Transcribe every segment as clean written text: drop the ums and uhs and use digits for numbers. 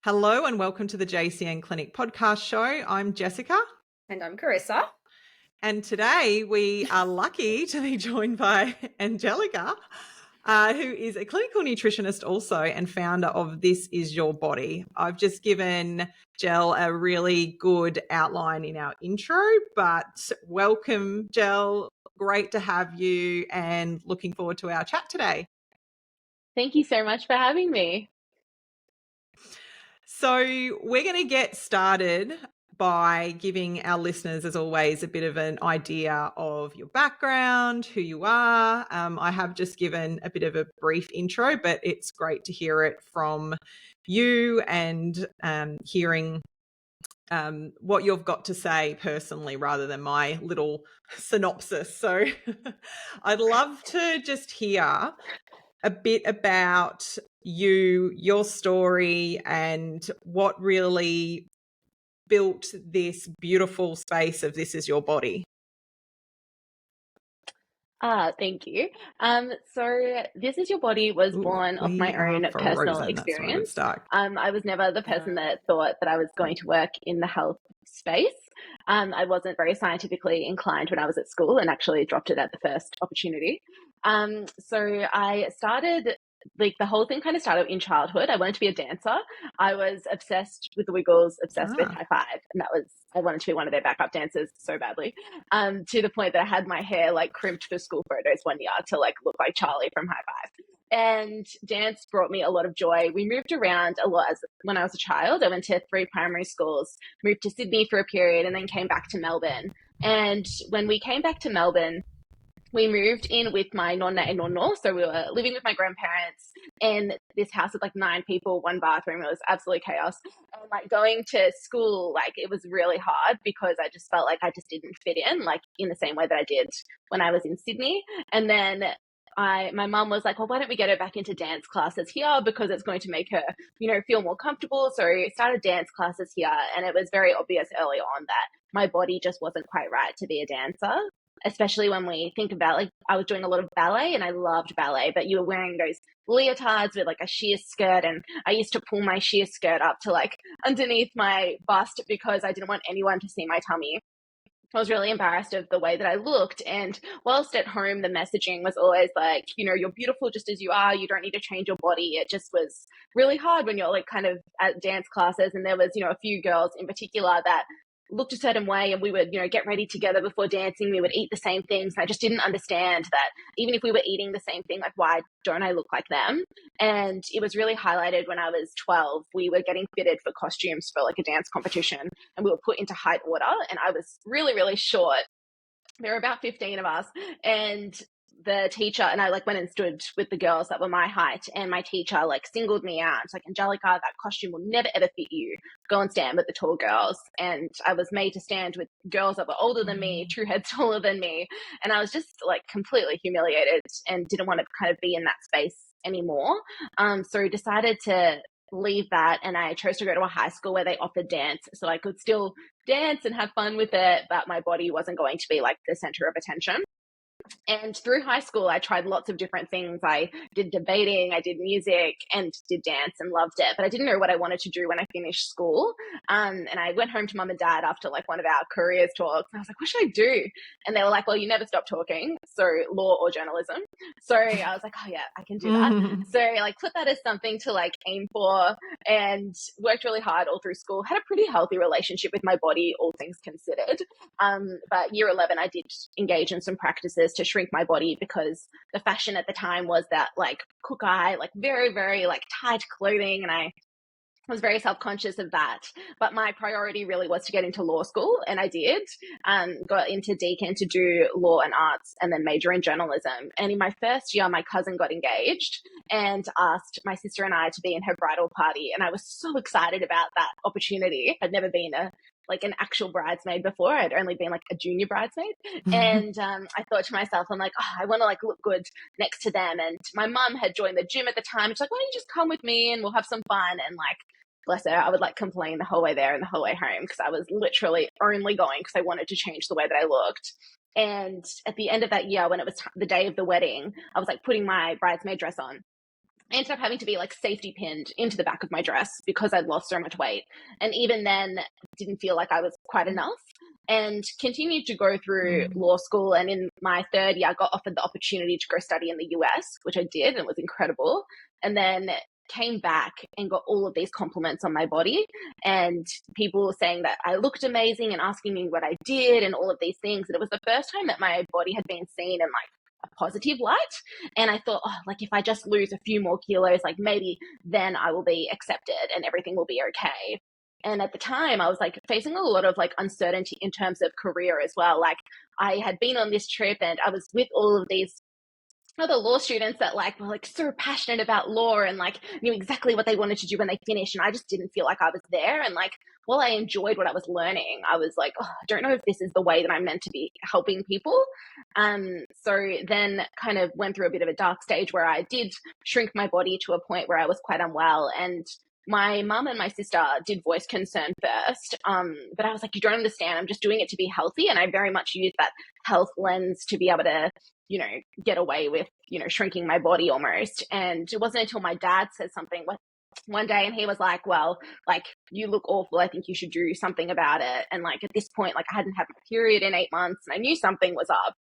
Hello and welcome to the JCN Clinic podcast show. I'm Jessica. And I'm Carissa. And today we are lucky to be joined by Angelica, who is a clinical nutritionist also and founder of This Is Your Body. I've just given Jel a really good outline in our intro, but welcome, Jel. Great to have you and looking forward to our chat today. Thank you so much for having me. So we're going to get started by giving our listeners, as always, a bit of an idea of your background, who you are. I have just given a bit of a brief intro, but it's great to hear it from you and hearing what you've got to say personally rather than my little synopsis. So I'd love to just hear a bit about you, your story, and what really built this beautiful space of This Is Your Body. Thank you. So This Is Your Body was born of my own personal experience. I was never the person that thought that I was going to work in the health space. I wasn't very scientifically inclined when I was at school and actually dropped it at the first opportunity. So I started, the whole thing kind of started in childhood. I wanted to be a dancer. I was obsessed with the Wiggles, obsessed with High Five. And I wanted to be one of their backup dancers so badly, to the point that I had my hair crimped for school photos one year to look like Charlie from High Five. And dance brought me a lot of joy. We moved around a lot when I was a child. I went to 3 primary schools, moved to Sydney for a period, and then came back to Melbourne. And when we came back to Melbourne, we moved in with my nonna and nonno. So we were living with my grandparents in this house with 9 people, 1 bathroom. It was absolute chaos. And going to school, it was really hard because I just felt like I just didn't fit in the same way that I did when I was in Sydney. And then my mum was like, well, why don't we get her back into dance classes here because it's going to make her, feel more comfortable. So I started dance classes here, and it was very obvious early on that my body just wasn't quite right to be a dancer. Especially when we think about, I was doing a lot of ballet and I loved ballet, but you were wearing those leotards with a sheer skirt, and I used to pull my sheer skirt up to underneath my bust because I didn't want anyone to see my tummy. I was really embarrassed of the way that I looked. And whilst at home, the messaging was always you're beautiful just as you are. You don't need to change your body. It just was really hard when you're kind of at dance classes. And there was, a few girls in particular that looked a certain way, and we would, get ready together before dancing. We would eat the same things. And I just didn't understand that even if we were eating the same thing, why don't I look like them? And it was really highlighted when I was 12. We were getting fitted for costumes for a dance competition, and we were put into height order. And I was really, really short. There were about 15 of us, and the teacher and I went and stood with the girls that were my height, and my teacher singled me out. It's Angelica, that costume will never ever fit you. Go and stand with the tall girls. And I was made to stand with girls that were older than me, 2 heads taller than me. And I was just completely humiliated and didn't want to kind of be in that space anymore. So I decided to leave that, and I chose to go to a high school where they offered dance, so I could still dance and have fun with it, but my body wasn't going to be the center of attention. And through high school, I tried lots of different things. I did debating, I did music, and did dance, and loved it. But I didn't know what I wanted to do when I finished school. And I went home to mum and dad after one of our careers talks. And I was like, what should I do? And they were like, well, you never stop talking. So law or journalism. So I was like, oh yeah, I can do that. So put that as something to aim for, and worked really hard all through school. Had a pretty healthy relationship with my body, all things considered. But year 11, I did engage in some practices to shrink my body because the fashion at the time was that cook eye, very, very tight clothing. And I was very self-conscious of that. But my priority really was to get into law school, and I did. Got into Deakin to do law and arts, and then major in journalism. And in my first year, my cousin got engaged and asked my sister and I to be in her bridal party. And I was so excited about that opportunity. I'd never been an actual bridesmaid before. I'd only been a junior bridesmaid. And I thought to myself, I'm I want to look good next to them. And my mum had joined the gym at the time. She's like, why don't you just come with me and we'll have some fun? And bless her, I would complain the whole way there and the whole way home because I was literally only going because I wanted to change the way that I looked. And at the end of that year, when it was the day of the wedding, I was putting my bridesmaid dress on. I ended up having to be like safety pinned into the back of my dress because I'd lost so much weight. And even then, didn't feel like I was quite enough, and continued to go through law school. And in my third year, I got offered the opportunity to go study in the US, which I did, and it was incredible. And then came back and got all of these compliments on my body, and people saying that I looked amazing and asking me what I did and all of these things. And it was the first time that my body had been seen in like a positive light. And I thought, oh, like if I just lose a few more kilos, like maybe then I will be accepted and everything will be okay. And at the time I was like facing a lot of like uncertainty in terms of career as well. Like I had been on this trip and I was with all of these other law students that like were like so passionate about law and like knew exactly what they wanted to do when they finished, and I just didn't feel like I was there. And like while I enjoyed what I was learning, I was like, oh, I don't know if this is the way that I'm meant to be helping people. So then kind of went through a bit of a dark stage where I did shrink my body to a point where I was quite unwell. And my mum and my sister did voice concern first, but I was like, you don't understand, I'm just doing it to be healthy. And I very much used that health lens to be able to, you know, get away with, you know, shrinking my body almost. And it wasn't until my dad said something one day and he was like, well, like you look awful, I think you should do something about it. And like at this point, like I hadn't had my period in 8 months and I knew something was up,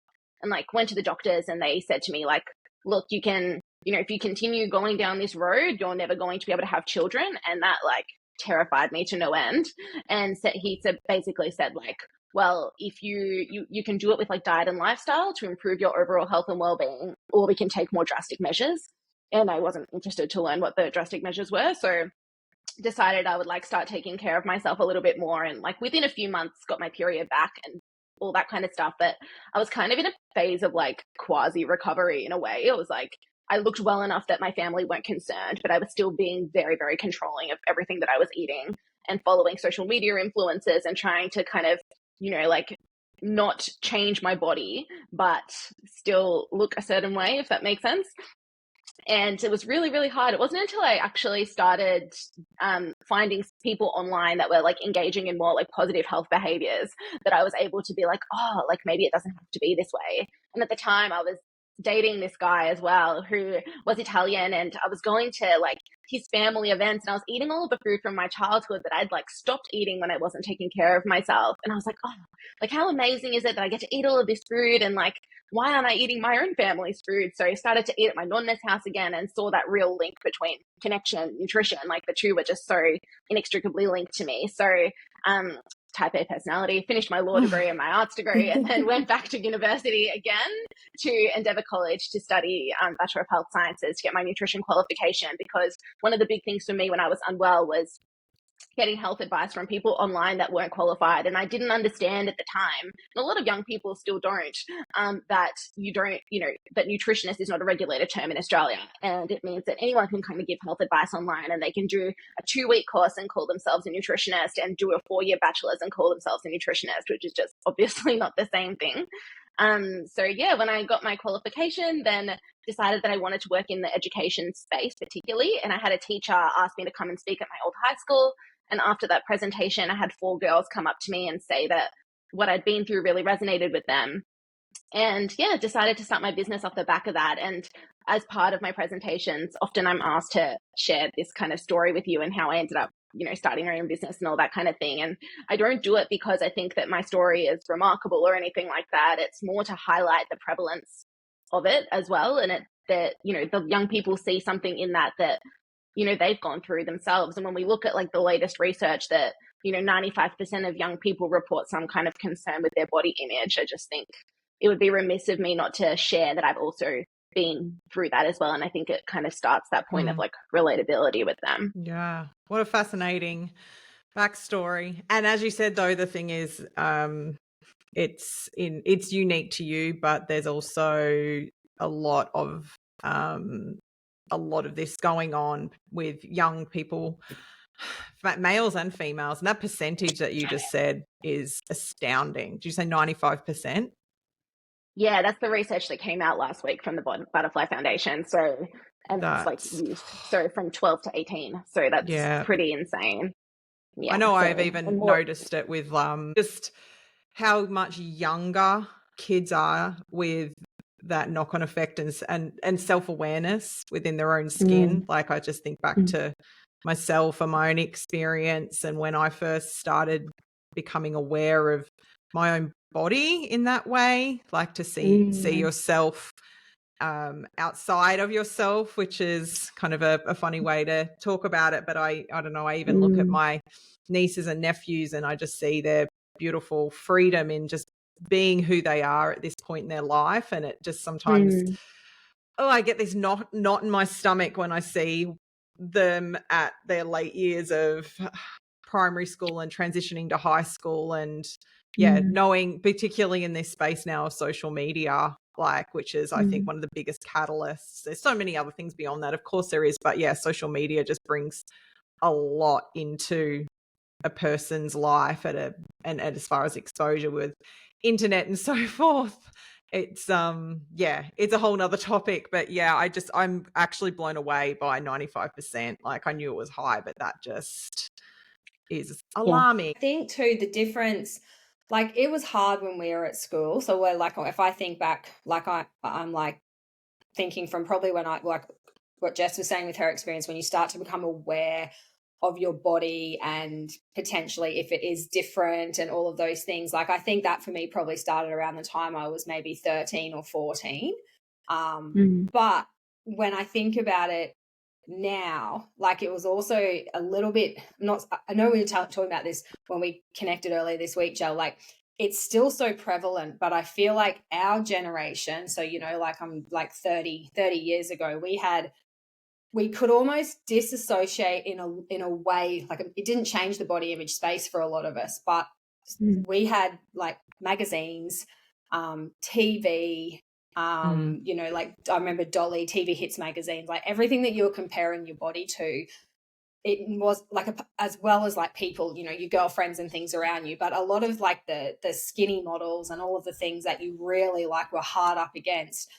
and like went to the doctors and they said to me like, look, you can, you know, if you continue going down this road, you're never going to be able to have children. And that like terrified me to no end. And so he basically said like, well, if you can do it with like diet and lifestyle to improve your overall health and well-being, or we can take more drastic measures. And I wasn't interested to learn what the drastic measures were. So decided I would like start taking care of myself a little bit more. And like within a few months got my period back and all that kind of stuff. But I was kind of in a phase of like quasi recovery in a way. It was like, I looked well enough that my family weren't concerned, but I was still being very, very controlling of everything that I was eating and following social media influencers and trying to kind of, you know, like not change my body, but still look a certain way, if that makes sense. And it was really, really hard. It wasn't until I actually started finding people online that were like engaging in more like positive health behaviors that I was able to be like, oh, like maybe it doesn't have to be this way. And at the time I was dating this guy as well who was Italian, and I was going to like his family events and I was eating all of the food from my childhood that I'd like stopped eating when I wasn't taking care of myself. And I was like, oh, like how amazing is it that I get to eat all of this food, and like why aren't I eating my own family's food? So I started to eat at my nonna's house again and saw that real link between connection, nutrition, like the two were just so inextricably linked to me. So type A personality, finished my law degree and my arts degree, and then went back to university again to Endeavour College to study Bachelor of Health Sciences to get my nutrition qualification, because one of the big things for me when I was unwell was getting health advice from people online that weren't qualified. And I didn't understand at the time, and a lot of young people still don't, that you don't, you know, that nutritionist is not a regulated term in Australia. And it means that anyone can kind of give health advice online, and they can do a 2-week course and call themselves a nutritionist, and do a 4-year bachelor's and call themselves a nutritionist, which is just obviously not the same thing. So yeah, when I got my qualification, then decided that I wanted to work in the education space particularly. And I had a teacher ask me to come and speak at my old high school. And after that presentation, I had 4 girls come up to me and say that what I'd been through really resonated with them. And yeah, decided to start my business off the back of that. And as part of my presentations, often I'm asked to share this kind of story with you and how I ended up, you know, starting my own business and all that kind of thing. And I don't do it because I think that my story is remarkable or anything like that. It's more to highlight the prevalence of it as well. And that, you know, the young people see something in that, you know, they've gone through themselves. And when we look at like the latest research that, you know, 95% of young people report some kind of concern with their body image, I just think it would be remiss of me not to share that I've also been through that as well. And I think it kind of starts that point of like relatability with them. Yeah. What a fascinating backstory. And as you said, though, the thing is, it's unique to you, but there's also a lot of this going on with young people, males and females. And that percentage that you just said is astounding. Did you say 95%? Yeah, that's the research that came out last week from the Butterfly Foundation. So, and that's like youth. So from 12 to 18. So that's pretty insane. Yeah, I know. I've even noticed it with just how much younger kids are with that knock-on effect and self-awareness within their own skin. Like I just think back to myself and my own experience, and when I first started becoming aware of my own body in that way, like to see yourself outside of yourself, which is kind of a funny way to talk about it. But I don't know, I even look at my nieces and nephews and I just see their beautiful freedom in just being who they are at this point in their life. And it just sometimes, I get this knot in my stomach when I see them at their late years of primary school and transitioning to high school. And knowing, particularly in this space now of social media, like, which is, I think, one of the biggest catalysts. There's so many other things beyond that, of course there is, but yeah, social media just brings a lot into a person's life and as far as exposure with internet and so forth. It's it's a whole nother topic, but yeah, I'm actually blown away by 95%. Like I knew it was high, but that just is alarming. I think too, the difference, like it was hard when we were at school. So we're like, if I think back, like I'm like thinking from probably when I, like what Jess was saying with her experience, when you start to become aware of your body and potentially if it is different and all of those things. Like I think that for me probably started around the time I was maybe 13 or 14. But when I think about it now, like it was also a little bit I know we were talking about this when we connected earlier this week, Jill, like it's still so prevalent, but I feel like our generation, so, you know, like I'm like 30 years ago, we could almost disassociate in a way, like it didn't change the body image space for a lot of us, but we had like magazines, TV, you know, like I remember Dolly, TV Hits magazines, like everything that you were comparing your body to, it was like as well as like people, you know, your girlfriends and things around you, but a lot of like the skinny models and all of the things that you really like were hard up against,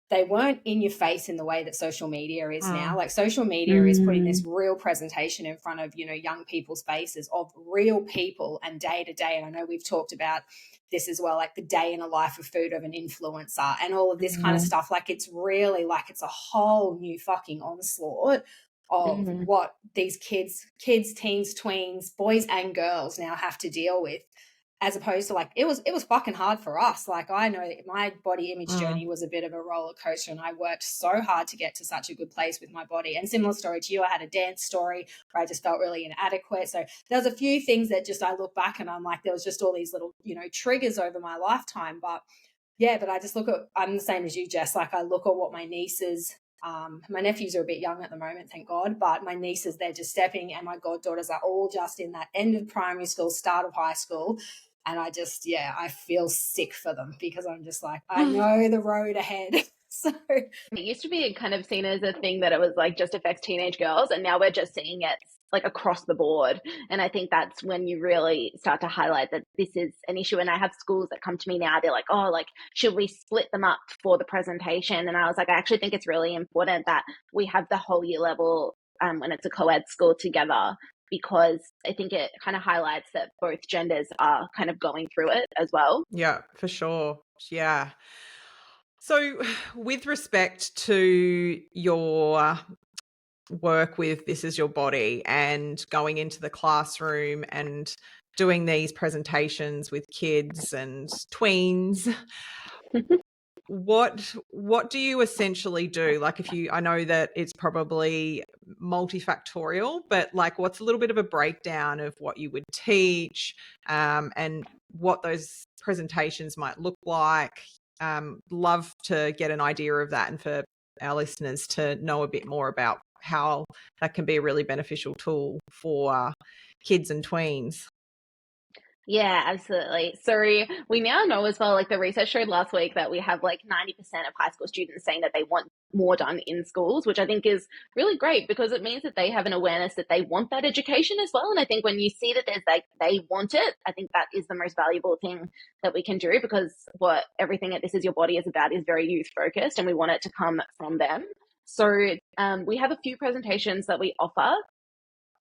they weren't in your face in the way that social media is now. Like social media is putting this real presentation in front of, you know, young people's faces of real people and day to day. And I know we've talked about this as well, like the day in a life of food of an influencer and all of this kind of stuff. Like it's really like it's a whole new fucking onslaught of what these kids, teens, tweens, boys and girls now have to deal with, as opposed to like it was fucking hard for us. Like I know my body image journey was a bit of a roller coaster and I worked so hard to get to such a good place with my body. And similar story to you, I had a dance story where I just felt really inadequate. So there's a few things that just I look back and I'm like, there was just all these little, you know, triggers over my lifetime. But yeah, but I just look at, I'm the same as you, Jess. Like I look at what my nieces, my nephews are a bit young at the moment, thank God, but my nieces, they're just stepping, and my goddaughters are all just in that end of primary school, start of high school. And I just, I feel sick for them because I'm just like, I know the road ahead. So it used to be kind of seen as a thing that it was like just affects teenage girls, and now we're just seeing it like across the board. And I think that's when you really start to highlight that this is an issue. And I have schools that come to me now, they're like, oh, like, should we split them up for the presentation? And I was like, I actually think it's really important that we have the whole year level when it's a co-ed school together, because I think it kind of highlights that both genders are kind of going through it as well. Yeah, for sure. Yeah. So with respect to your work with This Is Your Body and going into the classroom and doing these presentations with kids and tweens, what do you essentially do? Like I know that it's probably multifactorial, but like what's a little bit of a breakdown of what you would teach and what those presentations might look like? Love to get an idea of that and for our listeners to know a bit more about how that can be a really beneficial tool for kids and tweens. Yeah, absolutely. So we now know as well, like the research showed last week that we have like 90% of high school students saying that they want more done in schools, which I think is really great because it means that they have an awareness that they want that education as well. And I think when you see that there's like, they want it, I think that is the most valuable thing that we can do, because what everything at This Is Your Body is about is very youth focused and we want it to come from them. So we have a few presentations that we offer.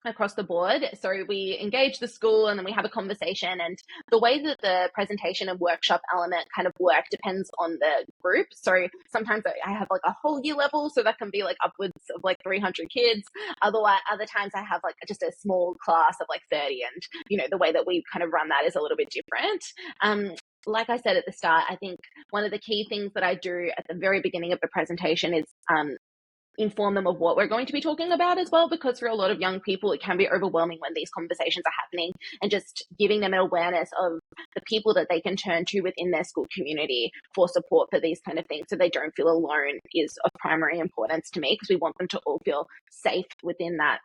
across the board. So we engage the school and then we have a conversation, and the way that the presentation and workshop element kind of work depends on the group. So sometimes I have like a whole year level, so that can be like upwards of like 300 kids. Other times I have like just a small class of like 30, and you know, the way that we kind of run that is a little bit different. Like I said at the start, I think one of the key things that I do at the very beginning of the presentation is inform them of what we're going to be talking about as well, because for a lot of young people it can be overwhelming when these conversations are happening, and just giving them an awareness of the people that they can turn to within their school community for support for these kind of things, so they don't feel alone, is of primary importance to me, because we want them to all feel safe within that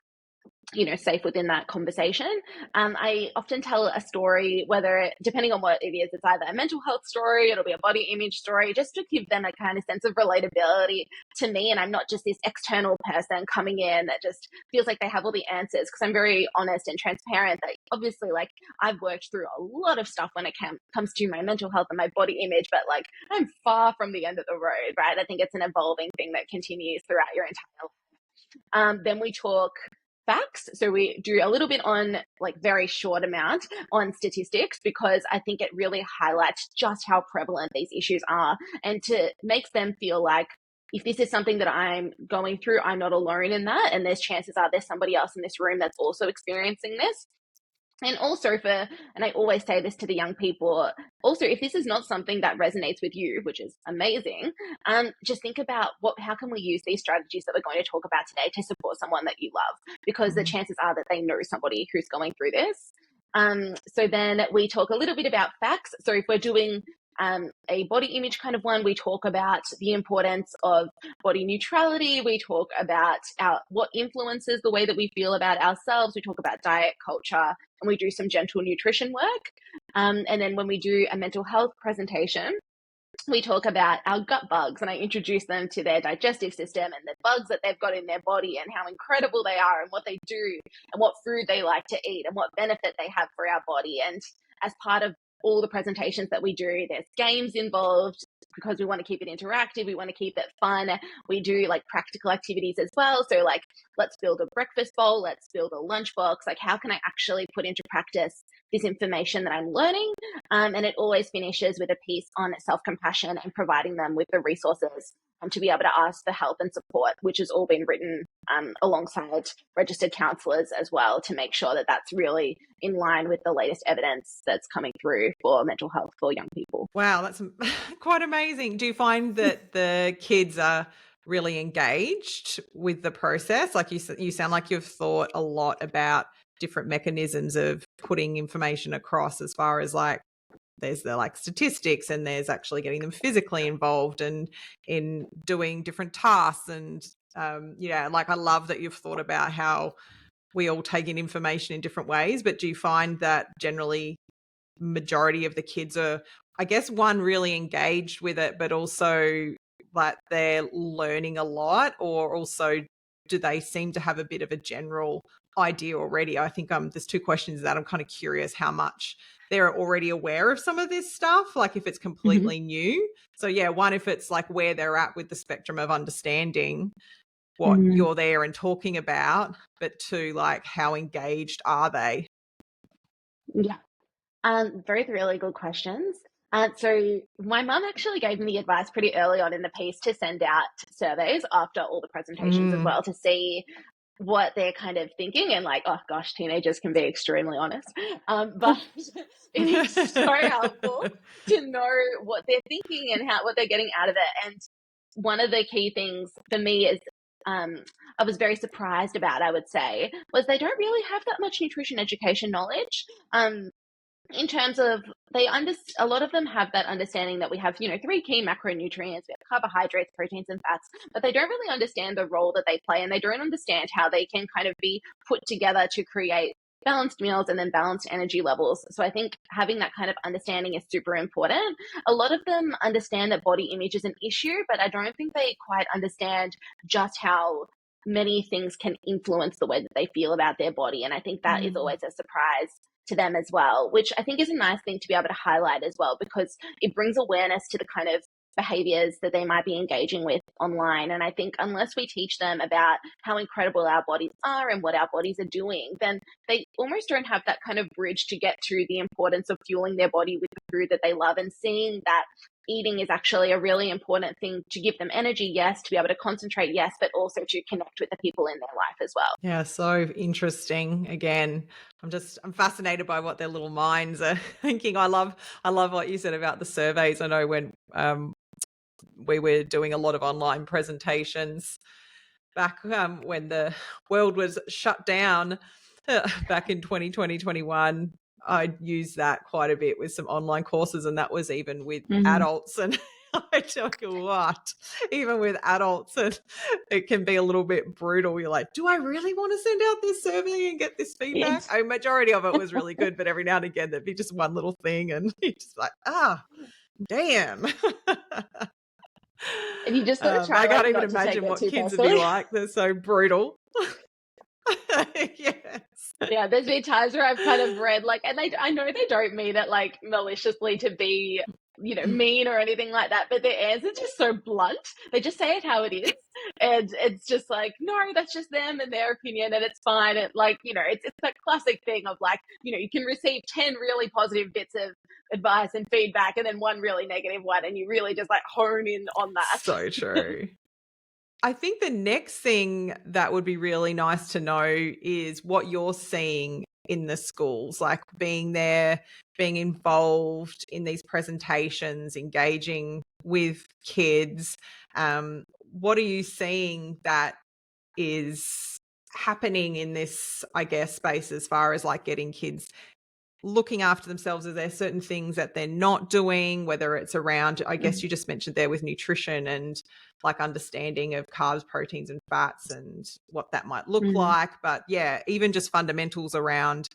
conversation. I often tell a story, whether, depending on what it is, it's either a mental health story, it'll be a body image story, just to give them a kind of sense of relatability to me. And I'm not just this external person coming in that just feels like they have all the answers, because I'm very honest and transparent that obviously, like, I've worked through a lot of stuff when it comes to my mental health and my body image, but like, I'm far from the end of the road, right? I think it's an evolving thing that continues throughout your entire life. Then we talk facts. So we do a little bit on, like, very short amount on statistics, because I think it really highlights just how prevalent these issues are, and to make them feel like, if this is something that I'm going through, I'm not alone in that. And chances are there's somebody else in this room that's also experiencing this. And also and I always say this to the young people, also, if this is not something that resonates with you, which is amazing, just think about how can we use these strategies that we're going to talk about today to support someone that you love, because the chances are that they know somebody who's going through this. So then we talk a little bit about facts. So if we're doing a body image kind of one, we talk about the importance of body neutrality. We talk about what influences the way that we feel about ourselves. We talk about diet culture, and we do some gentle nutrition work. And then when we do a mental health presentation, we talk about our gut bugs, and I introduce them to their digestive system and the bugs that they've got in their body, and how incredible they are, and what they do, and what food they like to eat, and what benefit they have for our body. And as part of all the presentations that we do, there's games involved, because we want to keep it interactive. We want to keep it fun. We do like practical activities as well. So like, let's build a breakfast bowl. Let's build a lunchbox. Like, how can I actually put into practice this information that I'm learning? And it always finishes with a piece on self-compassion and providing them with the resources to be able to ask for help and support, which has all been written alongside registered counsellors as well, to make sure that that's really in line with the latest evidence that's coming through for mental health for young people. Wow, that's quite amazing. Do you find that the kids are really engaged with the process? Like, you sound like you've thought a lot about different mechanisms of putting information across, as far as like, there's the like statistics, and there's actually getting them physically involved and in doing different tasks. And like, I love that you've thought about how we all take in information in different ways. But do you find that generally majority of the kids are, I guess, one, really engaged with it, but also like they're learning a lot, or also do they seem to have a bit of a general idea already? I think there's two questions that I'm kind of curious how much they're already aware of some of this stuff, like if it's completely new. So yeah, one, if it's like where they're at with the spectrum of understanding what you're there and talking about, but two, like how engaged are they? Yeah. Both really good questions. So my mum actually gave me the advice pretty early on in the piece to send out surveys after all the presentations as well, to see what they're kind of thinking. And like, oh gosh, teenagers can be extremely honest. But it is so helpful to know what they're thinking and what they're getting out of it. And one of the key things for me is, I was very surprised about, I would say, was they don't really have that much nutrition education knowledge. In terms of, a lot of them have that understanding that we have, 3 key macronutrients. We have carbohydrates, proteins, and fats, but they don't really understand the role that they play, and they don't understand how they can kind of be put together to create balanced meals and then balanced energy levels. So I think having that kind of understanding is super important. A lot of them understand that body image is an issue, but I don't think they quite understand just how many things can influence the way that they feel about their body. And I think that is always a surprise to them as well, which I think is a nice thing to be able to highlight as well, because it brings awareness to the kind of behaviors that they might be engaging with online. And I think unless we teach them about how incredible our bodies are and what our bodies are doing, then they almost don't have that kind of bridge to get to the importance of fueling their body with the food that they love, and seeing that eating is actually a really important thing to give them energy, yes, to be able to concentrate, yes, but also to connect with the people in their life as well. Yeah, so interesting. Again, I'm fascinated by what their little minds are thinking. I love what you said about the surveys. I know when we were doing a lot of online presentations back when the world was shut down back in 2020, 21, I used that quite a bit with some online courses, and that was even with adults. And I tell you what, even with adults, it can be a little bit brutal. You're like, do I really want to send out this survey and get this feedback? Yes. A majority of it was really good, but every now and again there'd be just one little thing, and you're just like, damn. And you just got to try. I can't even imagine what kids would be like. They're so brutal. Yes. Yeah, there's been times where I've kind of read and I know they don't mean it like maliciously to be, mean or anything like that, but their answers are just so blunt. They just say it how it is, and it's just like, no, that's just them and their opinion, and it's fine. And it's that classic thing of you can receive 10 really positive bits of advice and feedback, and then one really negative one, and you really just hone in on that. So true. I think the next thing that would be really nice to know is what you're seeing in the schools, like being there, being involved in these presentations, engaging with kids. What are you seeing that is happening in this, I guess, space as far as getting kids looking after themselves? Are there certain things that they're not doing, whether it's around, I guess you just mentioned there with nutrition and understanding of carbs, proteins and fats and what that might look like. But yeah, even just fundamentals around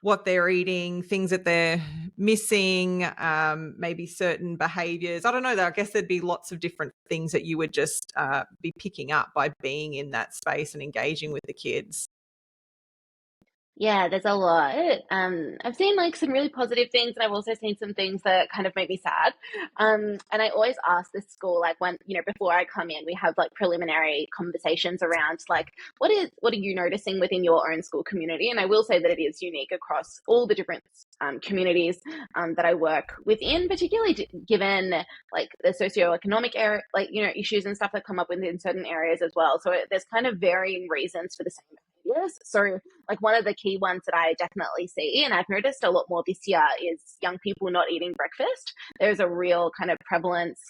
what they're eating, things that they're missing, maybe certain behaviors. I don't know, I guess there'd be lots of different things that you would just be picking up by being in that space and engaging with the kids. Yeah, there's a lot. I've seen some really positive things, and I've also seen some things that kind of make me sad. And I always ask the school, when, before I come in, we have preliminary conversations around what are you noticing within your own school community? And I will say that it is unique across all the different communities that I work within, particularly given the socioeconomic area, issues and stuff that come up within certain areas as well. So there's kind of varying reasons for the same behaviors. So one of the key ones that I definitely see, and I've noticed a lot more this year, is young people not eating breakfast. There's a real kind of prevalence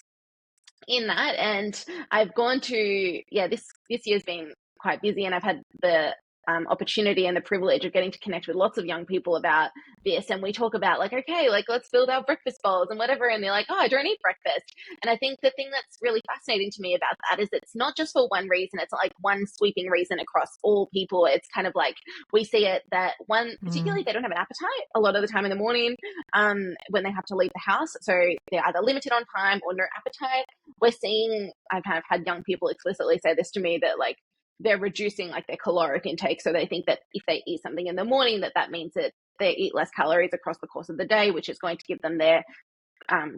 in that. And I've gone to, this year's been quite busy, and I've had the opportunity and the privilege of getting to connect with lots of young people about this. And we talk about okay, let's build our breakfast bowls and whatever. And they're like, oh, I don't eat breakfast. And I think the thing that's really fascinating to me about that is it's not just for one reason. It's not one sweeping reason across all people. It's kind of we see it that one, particularly if they don't have an appetite a lot of the time in the morning when they have to leave the house. So they're either limited on time or no appetite. We're seeing, I've kind of had young people explicitly say this to me, that they're reducing their caloric intake. So they think that if they eat something in the morning, that means that they eat less calories across the course of the day, which is going to give them their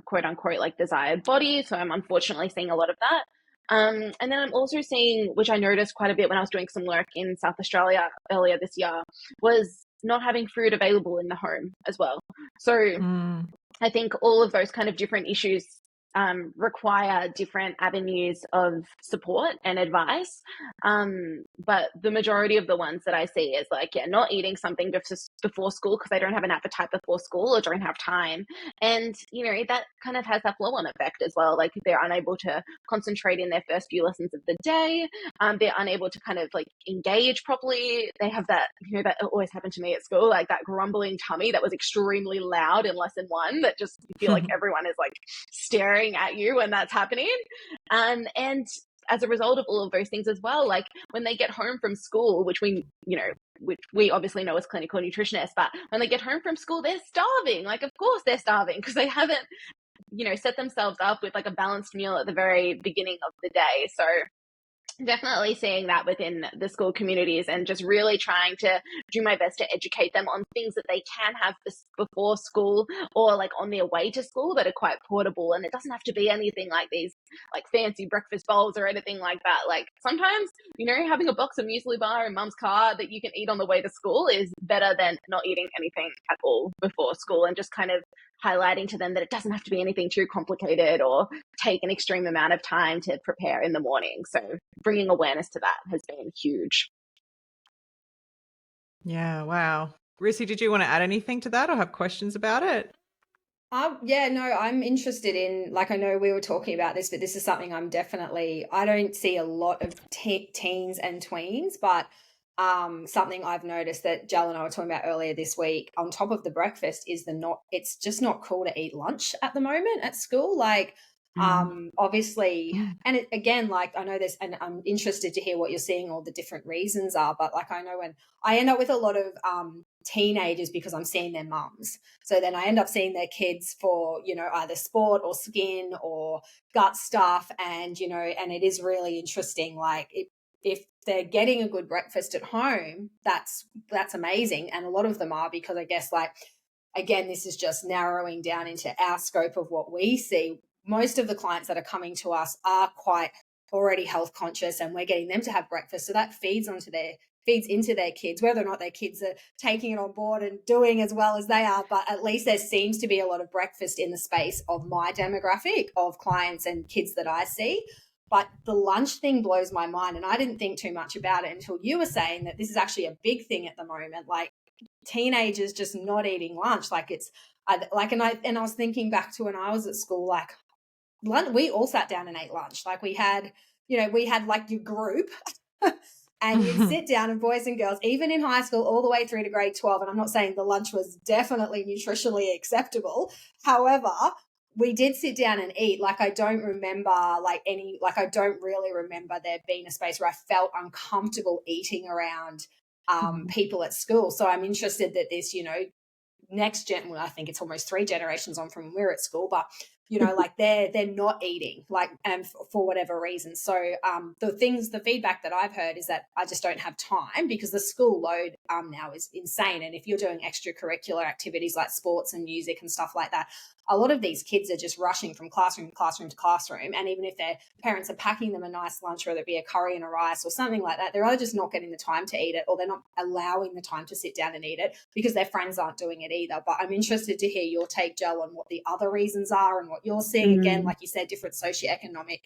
quote unquote desired body. So I'm unfortunately seeing a lot of that. And then I'm also seeing, which I noticed quite a bit when I was doing some work in South Australia earlier this year, was not having food available in the home as well. So I think all of those kind of different issues require different avenues of support and advice. But the majority of the ones that I see is not eating something before school because they don't have an appetite before school or don't have time. And, that kind of has that flow-on effect as well. They're unable to concentrate in their first few lessons of the day. They're unable to kind of engage properly. They have that, that always happened to me at school, that grumbling tummy that was extremely loud in lesson one, that just you feel everyone is staring at you when that's happening. And as a result of all of those things as well, when they get home from school, which we obviously know as clinical nutritionists, but when they get home from school, they're starving. Of course they're starving because they haven't, set themselves up with a balanced meal at the very beginning of the day. So definitely seeing that within the school communities and just really trying to do my best to educate them on things that they can have before school or like on their way to school that are quite portable. And it doesn't have to be anything like these like fancy breakfast bowls or anything like that. Like sometimes, you know, having a box of muesli bar in mum's car that you can eat on the way to school is better than not eating anything at all before school, and just kind of highlighting to them that it doesn't have to be anything too complicated or take an extreme amount of time to prepare in the morning. So bringing awareness to that has been huge. Yeah, wow. Rissy, did you want to add anything to that or have questions about it? Yeah, no, I'm interested in, like, I know we were talking about this, but this is something I don't see a lot of teens and tweens, but something I've noticed that Jell and I were talking about earlier this week, on top of the breakfast, is it's just not cool to eat lunch at the moment at school. Like, obviously, and again, like, I know this, and I'm interested to hear what you're seeing, all the different reasons are, but like, I know when I end up with a lot of teenagers because I'm seeing their mums. So then I end up seeing their kids for, you know, either sport or skin or gut stuff. And, you know, and it is really interesting. Like, if they're getting a good breakfast at home, that's amazing. And a lot of them are, because I guess, like, again, this is just narrowing down into our scope of what we see. Most of the clients that are coming to us are quite already health conscious, and we're getting them to have breakfast. So that feeds into their kids, whether or not their kids are taking it on board and doing as well as they are. But at least there seems to be a lot of breakfast in the space of my demographic of clients and kids that I see. But the lunch thing blows my mind. And I didn't think too much about it until you were saying that this is actually a big thing at the moment. Like, teenagers just not eating lunch. Like, it's like, and I was thinking back to when I was at school, like, we all sat down and ate lunch. Like, we had like your group and you'd sit down, and boys and girls, even in high school, all the way through to grade 12. And I'm not saying the lunch was definitely nutritionally acceptable. However, we did sit down and eat. Like, I don't remember I don't really remember there being a space where I felt uncomfortable eating around people at school. So I'm interested that this, you know, next gen, well, I think it's almost 3 generations on from when we were at school, but you know, like, they're not eating, like, for whatever reason. So the feedback that I've heard is that I just don't have time, because the school load now is insane. And if you're doing extracurricular activities like sports and music and stuff like that, a lot of these kids are just rushing from classroom to classroom to classroom. And even if their parents are packing them a nice lunch, whether it be a curry and a rice or something like that, they're either just not getting the time to eat it, or they're not allowing the time to sit down and eat it because their friends aren't doing it either. But I'm interested to hear your take, Jell, on what the other reasons are and what you're seeing. Again, like you said, different socioeconomic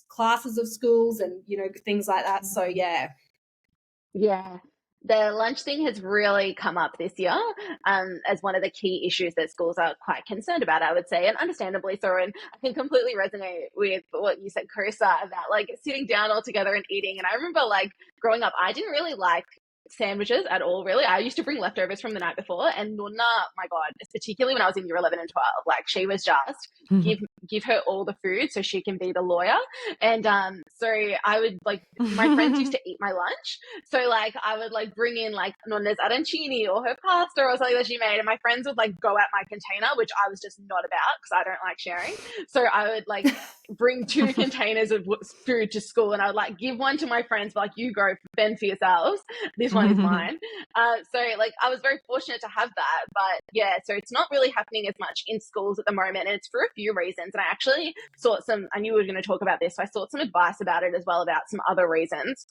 classes of schools and, you know, things like that. So, yeah. The lunch thing has really come up this year as one of the key issues that schools are quite concerned about, I would say, and understandably so. And I can completely resonate with what you said, Carissa, about like sitting down all together and eating. And I remember, like, growing up, I didn't really like sandwiches at all, really. I used to bring leftovers from the night before, and Nonna, my God, particularly when I was in year 11 and 12, like, she was just give her all the food so she can be the lawyer. And so I would, like, my friends used to eat my lunch, so like I would like bring in like Nonna's arancini or her pasta or something that she made, and my friends would like go at my container, which I was just not about because I don't like sharing. So I would like bring 2 containers of food to school, and I would like give one to my friends, but like, you go fend for yourselves, this one is mine. So like I was very fortunate to have that. But yeah, so it's not really happening as much in schools at the moment, and it's for a few reasons. And I actually I knew we were going to talk about this, so I sought some advice about it as well, about some other reasons.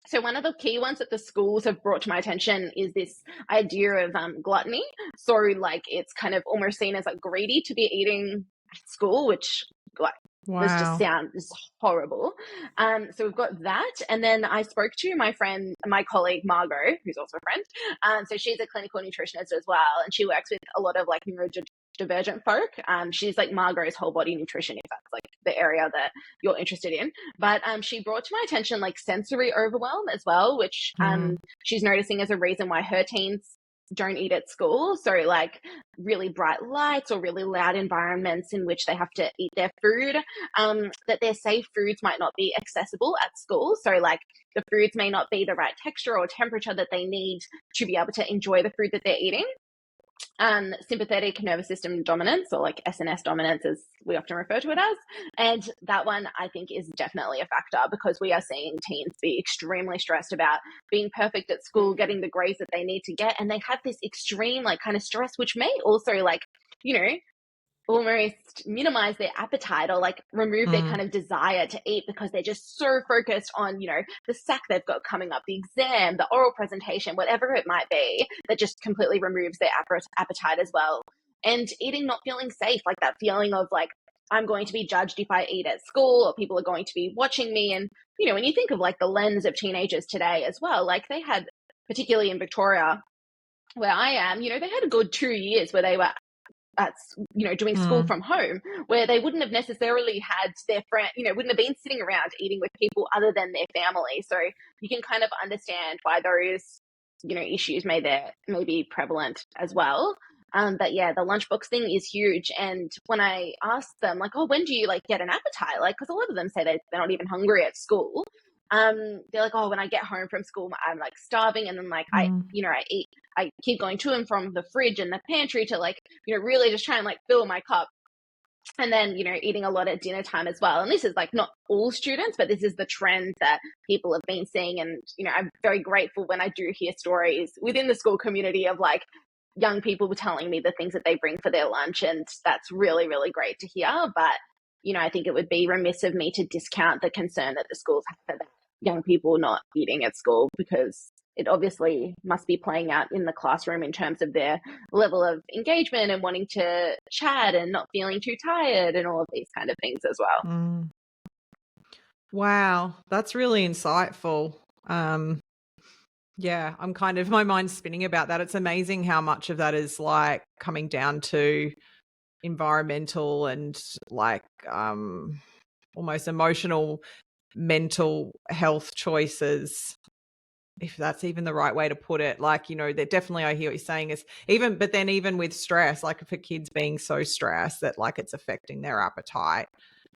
So one of the key ones that the schools have brought to my attention is this idea of gluttony. So like, it's kind of almost seen as like greedy to be eating at school, which like, this just sounds horrible. So we've got that. And then I spoke to my colleague, Margot, who's also a friend. So she's a clinical nutritionist as well. And she works with a lot of like neurodivergent folk. She's like Margot's whole body nutrition, if that's like the area that you're interested in. But she brought to my attention like sensory overwhelm as well, which she's noticing as a reason why her teens don't eat at school. So like really bright lights or really loud environments in which they have to eat their food, that their safe foods might not be accessible at school. So like the foods may not be the right texture or temperature that they need to be able to enjoy the food that they're eating. sympathetic nervous system dominance, or like SNS dominance as we often refer to it as. And that one I think is definitely a factor, because we are seeing teens be extremely stressed about being perfect at school, getting the grades that they need to get. And they have this extreme like kind of stress, which may also like, you know, almost minimize their appetite or like remove their kind of desire to eat, because they're just so focused on, you know, the sack they've got coming up, the exam, the oral presentation, whatever it might be, that just completely removes their appetite as well. And eating not feeling safe, like that feeling of like, I'm going to be judged if I eat at school, or people are going to be watching me. And, you know, when you think of like the lens of teenagers today as well, like they had, particularly in Victoria, where I am, you know, they had a good 2 years where they were at, you know, doing school from home, where they wouldn't have necessarily had their friend, you know, wouldn't have been sitting around eating with people other than their family. So you can kind of understand why those, you know, issues may be prevalent as well. But yeah, the lunchbox thing is huge. And when I ask them like, oh, when do you like get an appetite? Like, because a lot of them say they're not even hungry at school. They're like, oh, when I get home from school, I'm like starving. And then like I keep going to and from the fridge and the pantry to like, you know, really just try and like fill my cup. And then, you know, eating a lot at dinner time as well. And this is like not all students, but this is the trend that people have been seeing. And, you know, I'm very grateful when I do hear stories within the school community of like young people telling me the things that they bring for their lunch. And that's really, really great to hear. But, you know, I think it would be remiss of me to discount the concern that the schools have about young people not eating at school, because it obviously must be playing out in the classroom in terms of their level of engagement and wanting to chat and not feeling too tired and all of these kind of things as well. Wow, that's really insightful. Yeah, I'm kind of, my mind's spinning about that. It's amazing how much of that is like coming down to environmental and like almost emotional, mental health choices, if that's even the right way to put it. Like, you know, that definitely, I hear what you're saying is even, but then even with stress, like for kids being so stressed that like it's affecting their appetite,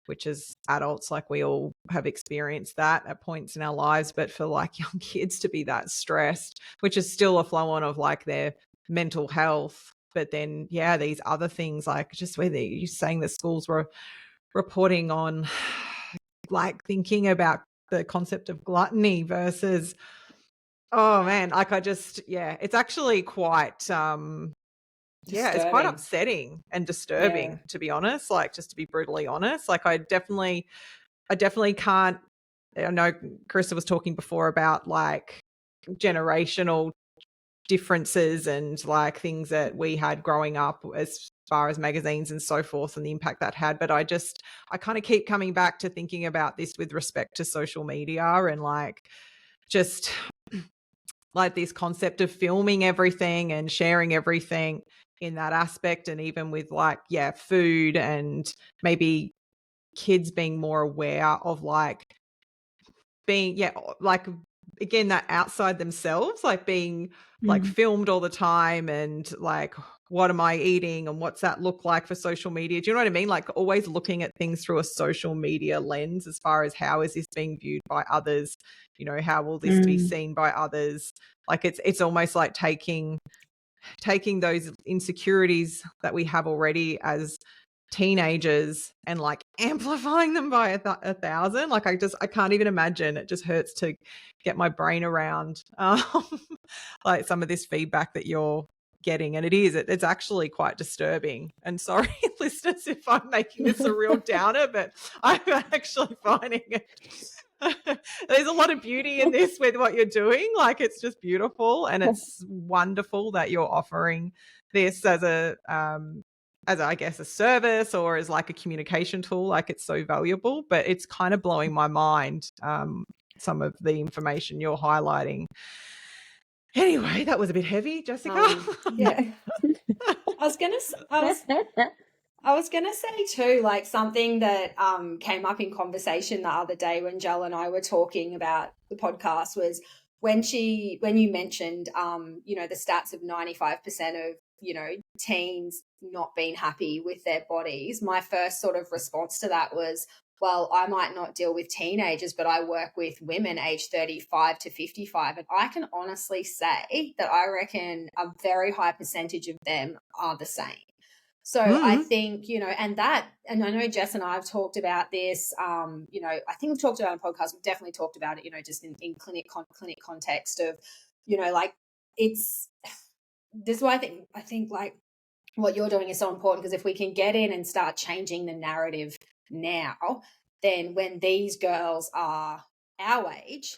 which as adults, like we all have experienced that at points in our lives, but for like young kids to be that stressed, which is still a flow on of like their mental health. But then, yeah, these other things, like just where you're saying the schools were reporting on like thinking about the concept of gluttony versus, oh man, like I just, yeah, it's actually quite, it's quite upsetting and disturbing, to be honest, like just to be brutally honest. Like I definitely can't, I know Carissa was talking before about like generational differences and like things that we had growing up as far as magazines and so forth and the impact that had. But I kind of keep coming back to thinking about this with respect to social media and like just like this concept of filming everything and sharing everything in that aspect. And even with like, yeah, food and maybe kids being more aware of like being, like again, that outside themselves, like being like filmed all the time and like, what am I eating and what's that look like for social media? Do you know what I mean? Like always looking at things through a social media lens as far as how is this being viewed by others? You know, how will this be seen by others? Like it's almost like taking those insecurities that we have already as teenagers and like amplifying them by a thousand. Like I can't even imagine. It just hurts to get my brain around like some of this feedback that you're getting. And it's actually quite disturbing. And sorry listeners if I'm making this a real downer, but I'm actually finding it there's a lot of beauty in this with what you're doing. Like it's just beautiful, and it's wonderful that you're offering this as I guess a service or as like a communication tool. Like it's so valuable, but it's kind of blowing my mind, some of the information you're highlighting. Anyway, that was a bit heavy, Jessica. Yeah. I was gonna say too, like something that came up in conversation the other day when Jel and I were talking about the podcast was when you mentioned you know, the stats of 95% of, you know, teens not being happy with their bodies. My first sort of response to that was, well, I might not deal with teenagers, but I work with women aged 35 to 55. And I can honestly say that I reckon a very high percentage of them are the same. So I think, and I know Jess and I have talked about this, I think we've talked about it on podcast. We've definitely talked about it, just in clinic context of, like this is why I think like what you're doing is so important, because if we can get in and start changing the narrative now, then when these girls are our age,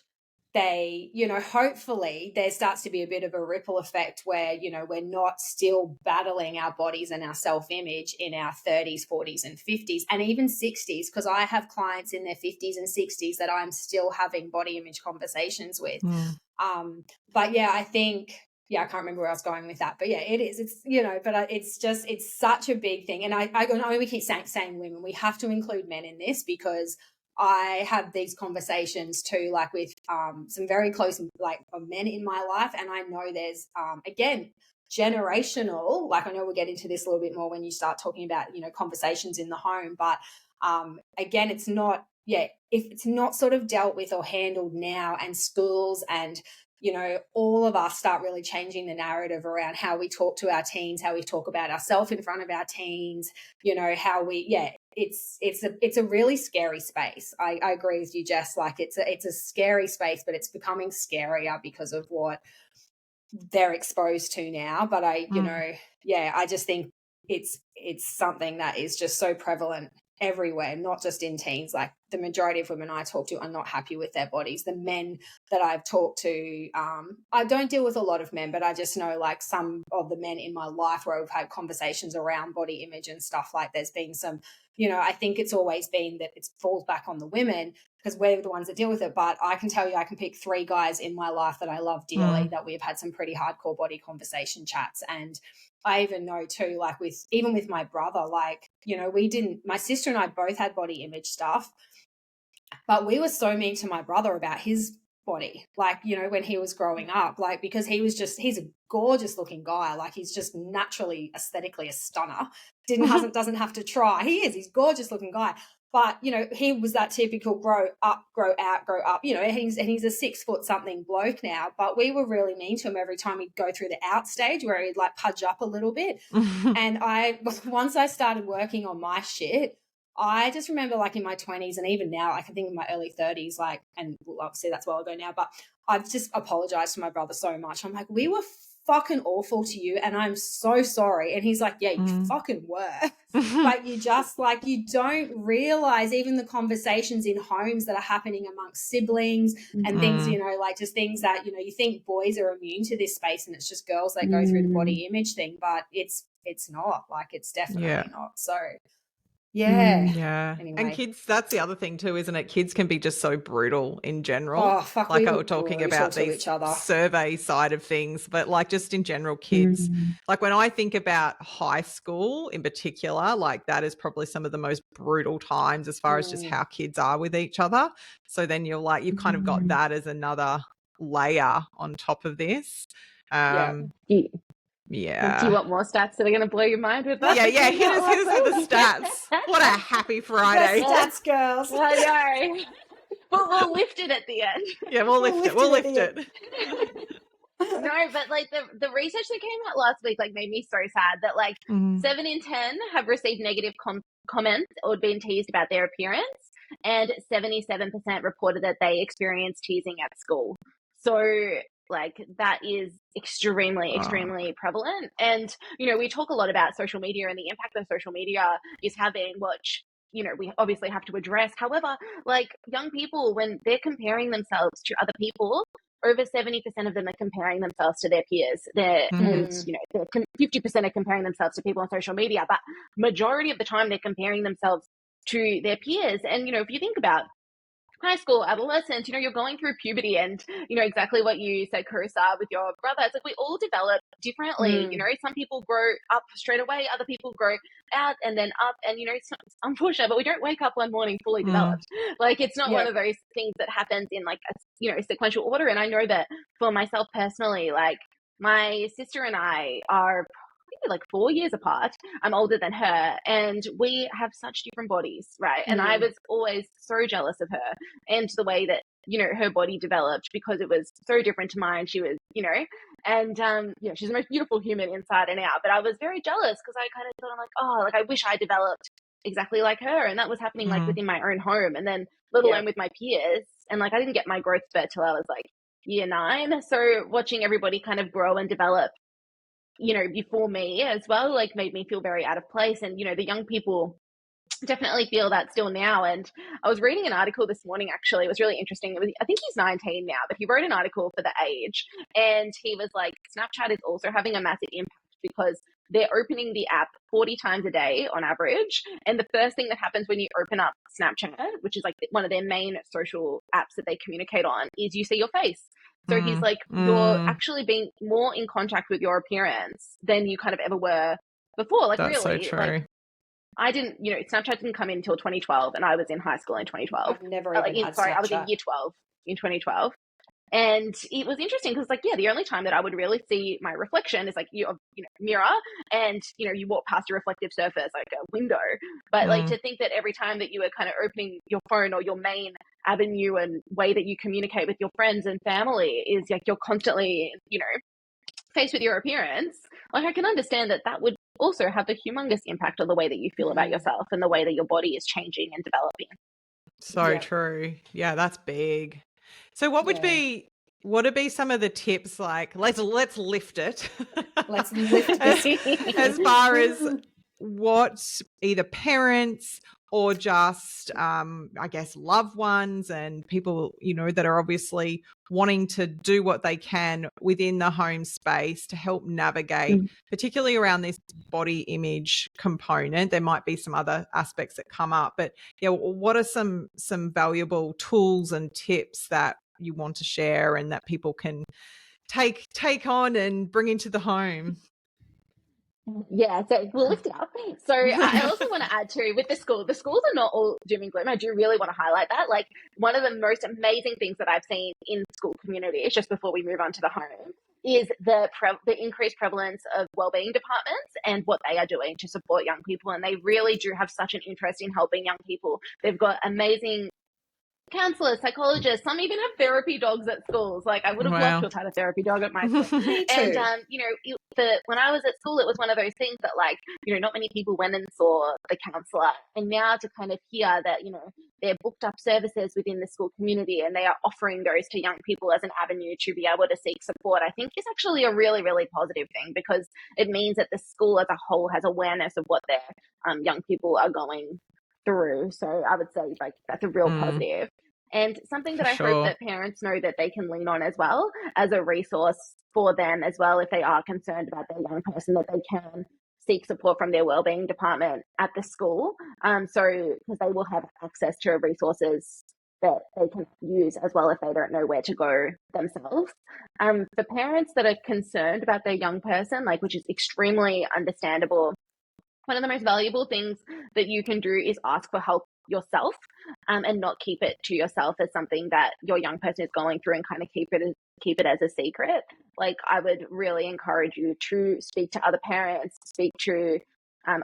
they, hopefully there starts to be a bit of a ripple effect where, we're not still battling our bodies and our self-image in our 30s, 40s and 50s and even 60s, because I have clients in their 50s and 60s that I'm still having body image conversations with. But yeah, I think, I can't remember where I was going with that, but yeah, it is. It's, but it's such a big thing. And I know we keep saying women, we have to include men in this, because I have these conversations too, like with some very close like men in my life. And I know there's, again, generational, like I know we'll get into this a little bit more when you start talking about, conversations in the home. But again, it's not, if it's not sort of dealt with or handled now, and schools and, all of us start really changing the narrative around how we talk to our teens, how we talk about ourselves in front of our teens, how we, it's a really scary space. I agree with you, Jess. Like it's a scary space, but it's becoming scarier because of what they're exposed to now. But I just think it's something that is just so prevalent everywhere, not just in teens. Like the majority of women I talk to are not happy with their bodies. The men that I've talked to, I don't deal with a lot of men, but I just know like some of the men in my life where we've had conversations around body image and stuff, like there's been some, I think it's always been that it falls back on the women because we're the ones that deal with it. But I can tell you, I can pick 3 guys in my life that I love dearly, that we've had some pretty hardcore body conversation chats. And I even know too, like even with my brother, like, my sister and I both had body image stuff, but we were so mean to my brother about his body, like, when he was growing up, like, because he's a gorgeous looking guy. Like he's just naturally aesthetically a stunner. Doesn't have to try. He's gorgeous looking guy. But, he was that typical grow up, grow out, grow up, and he's a 6 foot something bloke now. But we were really mean to him every time he'd go through the out stage where he'd like pudge up a little bit. And once I started working on my shit, I just remember like in my 20s and even now, I can think in my early 30s, like, and obviously that's where I'll go now, but I've just apologized to my brother so much. I'm like, we were fucking awful to you and I'm so sorry. And he's like, yeah, you fucking were. But you just like, you don't realize even the conversations in homes that are happening amongst siblings and things, like just things that, you think boys are immune to this space and it's just girls that go through the body image thing, but it's not, like, it's definitely not. So anyway. And kids, that's the other thing too, isn't it? Kids can be just so brutal in general. Oh, fuck, like I was talking about these survey side of things, but like just in general, kids. Like when I think about high school in particular, like that is probably some of the most brutal times as far as just how kids are with each other. So then you're like, you've kind of got that as another layer on top of this. Yeah. Do you want more stats that are going to blow your mind with that? Yeah. Hit us with the stats. What a happy Friday. The stats, girls. I know. But we'll lift it at the end. Yeah, we'll lift it. No, but like the research that came out last week like made me so sad that like 7 in 10 have received negative comments or been teased about their appearance, and 77% reported that they experienced teasing at school. So like that is extremely prevalent. And we talk a lot about social media and the impact that social media is having, which we obviously have to address. However, like young people, when they're comparing themselves to other people, over 70% of them are comparing themselves to their peers. They're 50% are comparing themselves to people on social media, but majority of the time they're comparing themselves to their peers. And if you think about high school, adolescence, you're going through puberty, and exactly what you said, Carissa, with your brother. It's like we all develop differently. Some people grow up straight away, other people grow out and then up, and it's unfortunate, but we don't wake up one morning fully developed. Like it's not one of those things that happens in like a sequential order. And I know that for myself personally, like my sister and I are probably like 4 years apart. I'm older than her, and we have such different bodies, right? And I was always so jealous of her and the way that, you know, her body developed, because it was so different to mine. She was, you know, and you know, she's the most beautiful human inside and out. But I was very jealous because I kind of thought, I'm like, oh, like I wish I developed exactly like her. And that was happening like within my own home, and then let alone with my peers. And like I didn't get my growth spurt till I was like year 9. So watching everybody kind of grow and develop, you know, before me as well, like made me feel very out of place. And, you know, the young people definitely feel that still now. And I was reading an article this morning, actually. It was really interesting. I think he's 19 now, but he wrote an article for The Age, and he was like, Snapchat is also having a massive impact because they're opening the app 40 times a day on average. And the first thing that happens when you open up Snapchat, which is like one of their main social apps that they communicate on, is you see your face. So he's like, you're actually being more in contact with your appearance than you kind of ever were before. Like, that's really, so true. like, I didn't, you know, Snapchat didn't come in until 2012, and I was in high school in 2012. I've never even had Snapchat. I was in year 12 in 2012. And it was interesting because, like, yeah, the only time that I would really see my reflection is like you know, mirror, and you know, you walk past a reflective surface like a window. But like to think that every time that you were kind of opening your phone, or your main avenue and way that you communicate with your friends and family is like you're constantly, you know, faced with your appearance. Like I can understand that that would also have a humongous impact on the way that you feel about yourself and the way that your body is changing and developing. So true. Yeah, that's big. So what would be some of the tips? Like let's lift it. Let's lift as far as what either parents or just I guess loved ones and people, you know, that are obviously wanting to do what they can within the home space to help navigate, particularly around this body image component. There might be some other aspects that come up, but yeah, what are some valuable tools and tips that you want to share and that people can take on and bring into the home? Yeah, so we'll lift it up. So I also want to add to, with the schools are not all doom and gloom. I do really want to highlight that. Like one of the most amazing things that I've seen in school communities, just before we move on to the home, is the increased prevalence of wellbeing departments and what they are doing to support young people. And they really do have such an interest in helping young people. They've got amazing counselors, psychologists, some even have therapy dogs at schools. Like I would have loved to have had a therapy dog at my school. Me too. And you know, when I was at school, it was one of those things that, like, you know, not many people went and saw the counselor. And now to kind of hear that, you know, they're booked up services within the school community and they are offering those to young people as an avenue to be able to seek support, I think is actually a really, really positive thing, because it means that the school as a whole has awareness of what their young people are going through. So I would say like that's a real positive. And something that I hope that parents know that they can lean on as well as a resource for them as well, if they are concerned about their young person, that they can seek support from their wellbeing department at the school. So because they will have access to resources that they can use as well if they don't know where to go themselves. For parents that are concerned about their young person, like, which is extremely understandable, one of the most valuable things that you can do is ask for help yourself, and not keep it to yourself as something that your young person is going through and kind of keep it as a secret. Like I would really encourage you to speak to other parents, speak to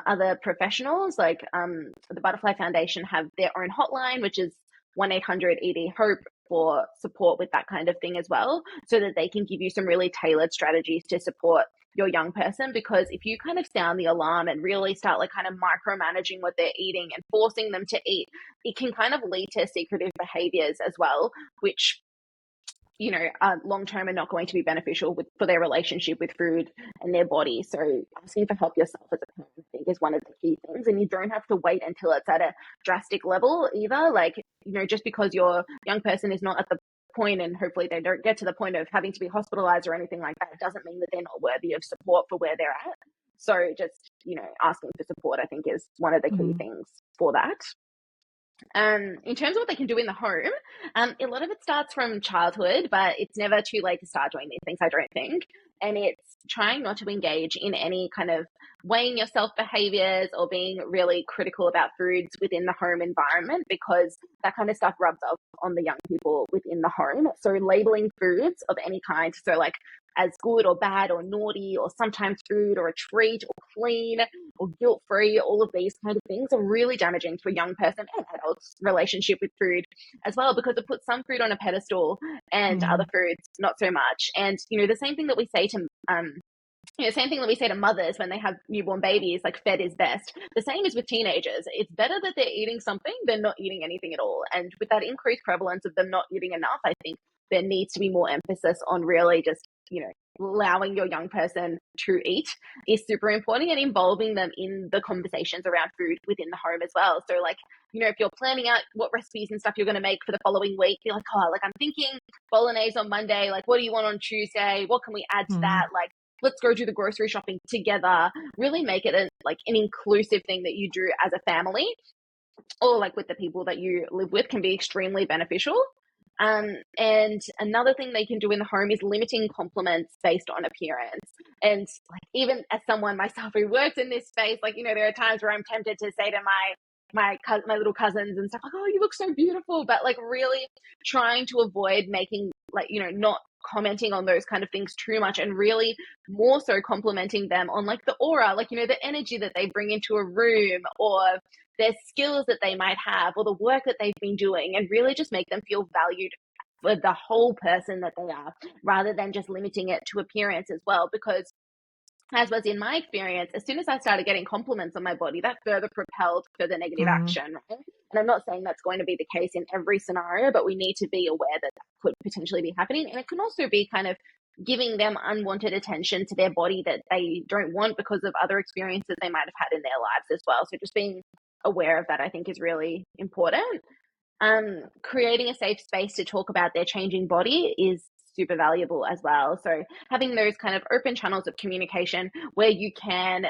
other professionals. Like the Butterfly Foundation have their own hotline, which is 1-800-ED-HOPE, for support with that kind of thing as well, so that they can give you some really tailored strategies to support your young person. Because if you kind of sound the alarm and really start like kind of micromanaging what they're eating and forcing them to eat, it can kind of lead to secretive behaviors as well, which, you know, long-term are not going to be beneficial for their relationship with food and their body. So asking for help yourself as a parent, I think, is one of the key things. And you don't have to wait until it's at a drastic level either. Like, you know, just because your young person is not at the point, and hopefully they don't get to the point of having to be hospitalized or anything like that, it doesn't mean that they're not worthy of support for where they're at. So just, you know, asking for support, I think, is one of the key things for that. In terms of what they can do in the home, a lot of it starts from childhood, but it's never too late to start doing these things, I don't think. And it's trying not to engage in any kind of weighing yourself behaviors or being really critical about foods within the home environment, because that kind of stuff rubs off on the young people within the home. So labeling foods of any kind, so like as good or bad or naughty or sometimes food or a treat or clean or guilt-free. All of these kind of things are really damaging to a young person and adult's relationship with food as well, because it puts some food on a pedestal and other foods not so much. And, the same thing that we say to same thing that we say to mothers when they have newborn babies, like fed is best. The same is with teenagers. It's better that they're eating something than not eating anything at all. And with that increased prevalence of them not eating enough, I think there needs to be more emphasis on really just, allowing your young person to eat is super important, and involving them in the conversations around food within the home as well. So like, if you're planning out what recipes and stuff you're going to make for the following week, you're like, I'm thinking bolognese on Monday. Like, what do you want on Tuesday? What can we add to that? Like, let's go do the grocery shopping together. Really make it an inclusive thing that you do as a family, or like with the people that you live with, can be extremely beneficial. And another thing they can do in the home is limiting compliments based on appearance. And like, even as someone myself who works in this space, like, there are times where I'm tempted to say to my little cousins and stuff, like, oh, you look so beautiful, but like really trying to avoid making not commenting on those kind of things too much, and really more so complimenting them on like the aura, like, the energy that they bring into a room, or their skills that they might have, or the work that they've been doing, and really just make them feel valued for the whole person that they are, rather than just limiting it to appearance as well. Because as was in my experience, as soon as I started getting compliments on my body, that further propelled further negative action, right? And I'm not saying that's going to be the case in every scenario, but we need to be aware that could potentially be happening. And it can also be kind of giving them unwanted attention to their body that they don't want because of other experiences they might have had in their lives as well. So just being aware of that, I think, is really important. Creating a safe space to talk about their changing body is super valuable as well. So having those kind of open channels of communication where you can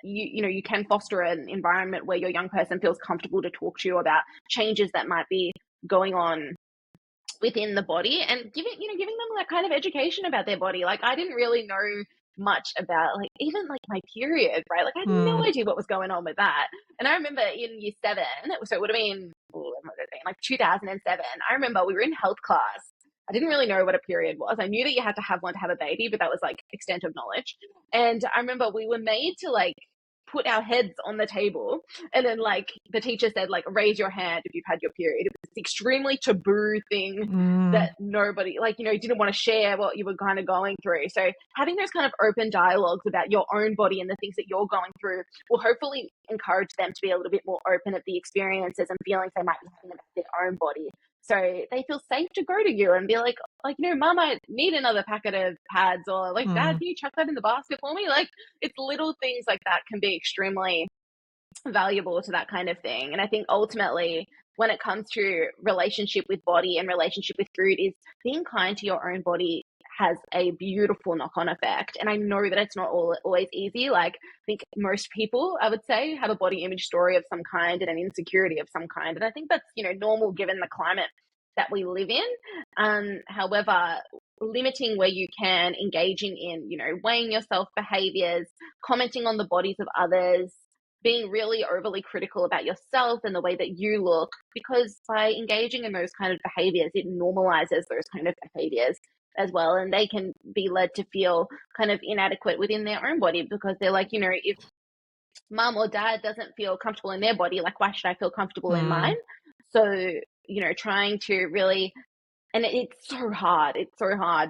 you can foster an environment where your young person feels comfortable to talk to you about changes that might be going on within the body, and giving them that kind of education about their body. Like, I didn't really know much about even my period, right? Like, I had no idea what was going on with that. And I remember in year 7, so it would have been like 2007. I remember we were in health class. I didn't really know what a period was. I knew that you had to have one to have a baby, but that was like extent of knowledge. And I remember we were made to put our heads on the table, and then the teacher said raise your hand if you've had your period. It was an extremely taboo thing that nobody didn't want to share what you were kind of going through. So having those kind of open dialogues about your own body and the things that you're going through will hopefully encourage them to be a little bit more open at the experiences and feelings they might be having about their own body. So they feel safe to go to you and be like, Mum, I need another packet of pads, or Dad, can you chuck that in the basket for me? It's little things like that can be extremely valuable to that kind of thing. And I think ultimately, when it comes to relationship with body and relationship with food, is being kind to your own body has a beautiful knock-on effect. And I know that it's not always easy. I think most people, I would say, have a body image story of some kind and an insecurity of some kind. And I think that's, normal given the climate that we live in. However, limiting where you can, engaging in, weighing yourself behaviors, commenting on the bodies of others, being really overly critical about yourself and the way that you look, because by engaging in those kind of behaviors, it normalizes those kind of behaviors as well. And they can be led to feel kind of inadequate within their own body, because they're like, if Mum or Dad doesn't feel comfortable in their body, why should I feel comfortable in mine? So, trying to really, and it's so hard,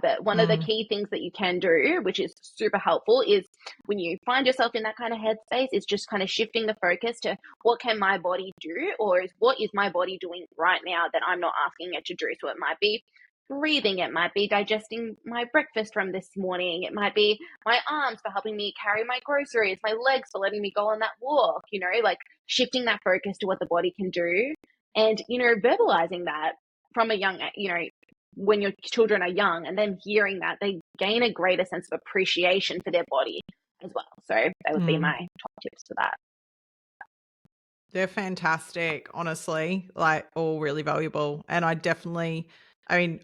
but one of the key things that you can do, which is super helpful, is when you find yourself in that kind of headspace, is just kind of shifting the focus to what can my body do, or what is my body doing right now that I'm not asking it to do. So it might be breathing, it might be digesting my breakfast from this morning, it might be my arms for helping me carry my groceries, my legs for letting me go on that walk, shifting that focus to what the body can do, and, verbalizing that from a young, when your children are young, and then hearing that, they gain a greater sense of appreciation for their body as well. So that would be my top tips for that. They're fantastic, honestly, all really valuable. And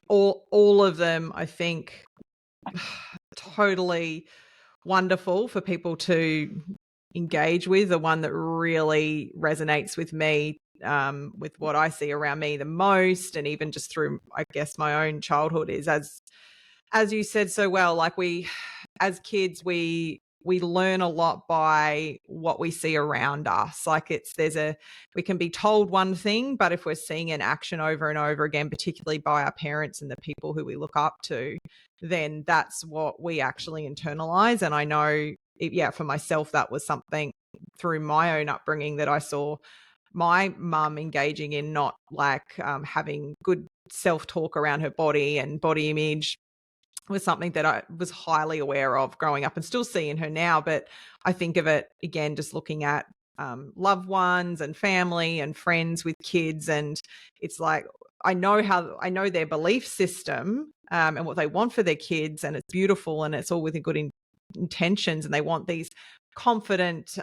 all of them, I think, totally wonderful for people to engage with. The one that really resonates with me, with what I see around me the most, and even just through, I guess, my own childhood, is as as you said so well, like we, as kids, we learn a lot by what we see around us. Like we can be told one thing, but if we're seeing an action over and over again, particularly by our parents and the people who we look up to, then that's what we actually internalize. And I know, for myself, that was something through my own upbringing that I saw my mum engaging in, not like having good self-talk around her body and body image was something that I was highly aware of growing up and still see in her now. But I think of it again, just looking at loved ones and family and friends with kids. And it's like, I know their belief system and what they want for their kids, and it's beautiful and it's all with good intentions. And they want these confident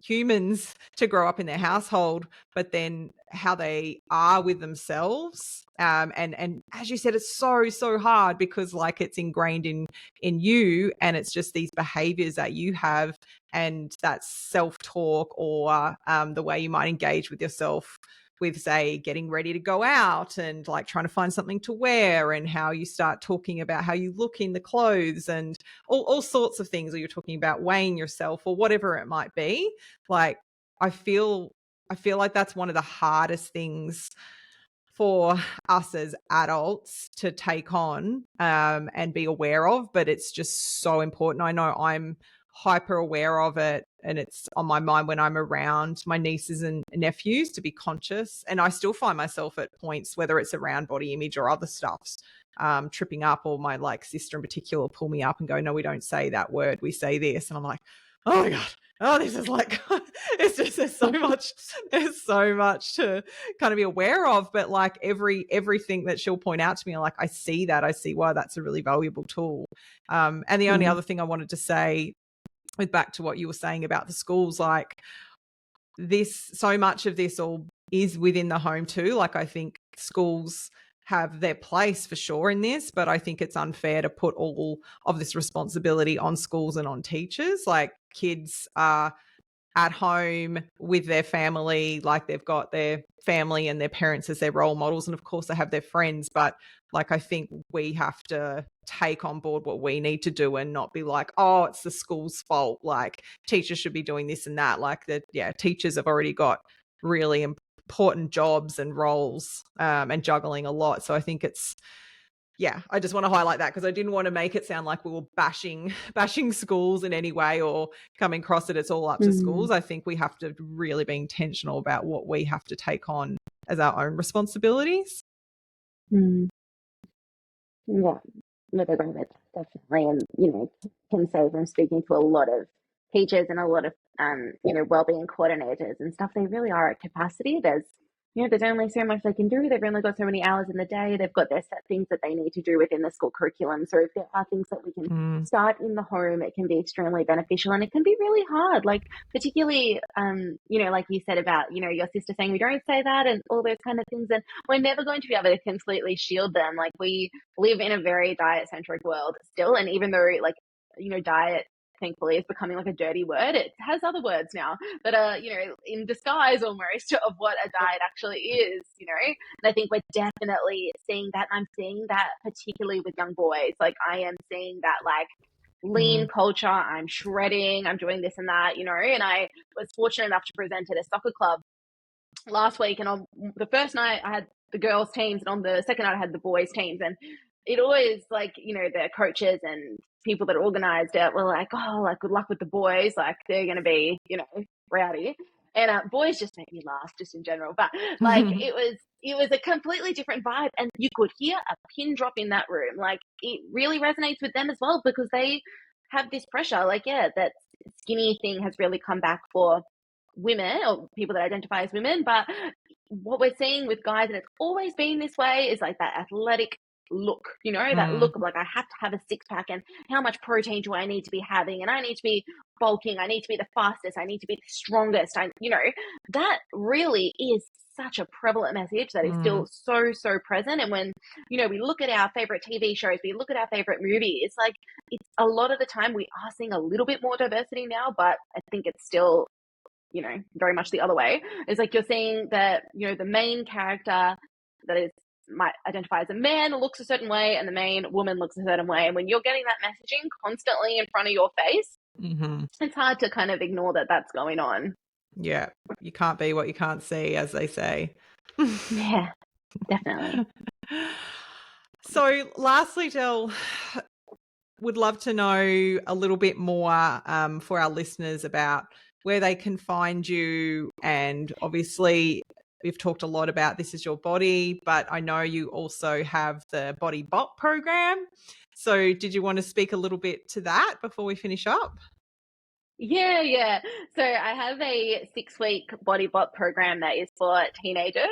humans to grow up in their household, but then how they are with themselves. And as you said, it's so hard because like it's ingrained in you, and it's just these behaviors that you have, and that self-talk or the way you might engage with yourself with, say, getting ready to go out and like trying to find something to wear, and how you start talking about how you look in the clothes and all sorts of things, or you're talking about weighing yourself or whatever it might be. Like, I feel like that's one of the hardest things for us as adults to take on and be aware of, but it's just so important. I know I'm hyper aware of it, and it's on my mind when I'm around my nieces and nephews to be conscious. And I still find myself at points, whether it's around body image or other stuffs, tripping up, or my like sister in particular pull me up and go, no, we don't say that word, we say this. And I'm like, oh my God, oh, this is like, it's just, there's so much to kind of be aware of. But like everything that she'll point out to me, like, I see why that's a really valuable tool. And the only other thing I wanted to say, with back to what you were saying about the schools, like so much of this all is within the home too. Like, I think schools have their place for sure in this, but I think it's unfair to put all of this responsibility on schools and on teachers. Like, kids are at home with their family, like they've got their family and their parents as their role models, and of course they have their friends, but like, I think we have to take on board what we need to do and not be like, oh, it's the school's fault, like teachers should be doing this and that. Like teachers have already got really important jobs and roles and juggling a lot. So I think it's, I just want to highlight that, because I didn't want to make it sound like we were bashing schools in any way or coming across it. It's all up to schools. I think we have to really be intentional about what we have to take on as our own responsibilities. Yeah, with agreement, definitely. And, can say from speaking to a lot of teachers and a lot of, wellbeing coordinators and stuff, they really are at capacity. There's only so much they can do. They've only got so many hours in the day. They've got their set things that they need to do within the school curriculum. So if there are things that we can start in the home, it can be extremely beneficial, and it can be really hard. Like, particularly, like you said about, your sister saying we don't say that and all those kind of things. And we're never going to be able to completely shield them. Like, we live in a very diet-centric world still. And even though, like, diet, thankfully, is becoming like a dirty word, it has other words now that are, in disguise almost of what a diet actually is, and I think we're definitely seeing that. I'm seeing that particularly with young boys. Like, I am seeing that, like, lean culture. I'm shredding, I'm doing this and that, and I was fortunate enough to present at a soccer club last week, and on the first night I had the girls teams, and on the second night I had the boys teams. And it always, like, the coaches and people that organized it were like, oh, like, good luck with the boys, like, they're going to be, rowdy. And boys just make me laugh just in general. But like, it was a completely different vibe, and you could hear a pin drop in that room. Like, it really resonates with them as well, because they have this pressure. Like, that skinny thing has really come back for women or people that identify as women. But what we're seeing with guys, and it's always been this way, is like that athletic look, that look of like, I have to have a six pack, and how much protein do I need to be having, and I need to be bulking, I need to be the fastest, I need to be the strongest. That really is such a prevalent message that is still so present. And when we look at our favorite TV shows, we look at our favorite movies, like, it's a lot of the time we are seeing a little bit more diversity now, but I think it's still very much the other way. It's like, you're seeing that the main character that is might identify as a man looks a certain way and the main woman looks a certain way. And when you're getting that messaging constantly in front of your face, it's hard to kind of ignore that that's going on. Yeah. You can't be what you can't see, as they say. Yeah, definitely. So lastly, Jill, would love to know a little bit more for our listeners about where they can find you. And obviously, we've talked a lot about This Is Your Body, but I know you also have the Body Bot program. So did you want to speak a little bit to that before we finish up? Yeah. So I have a 6-week body bot program that is for teenagers.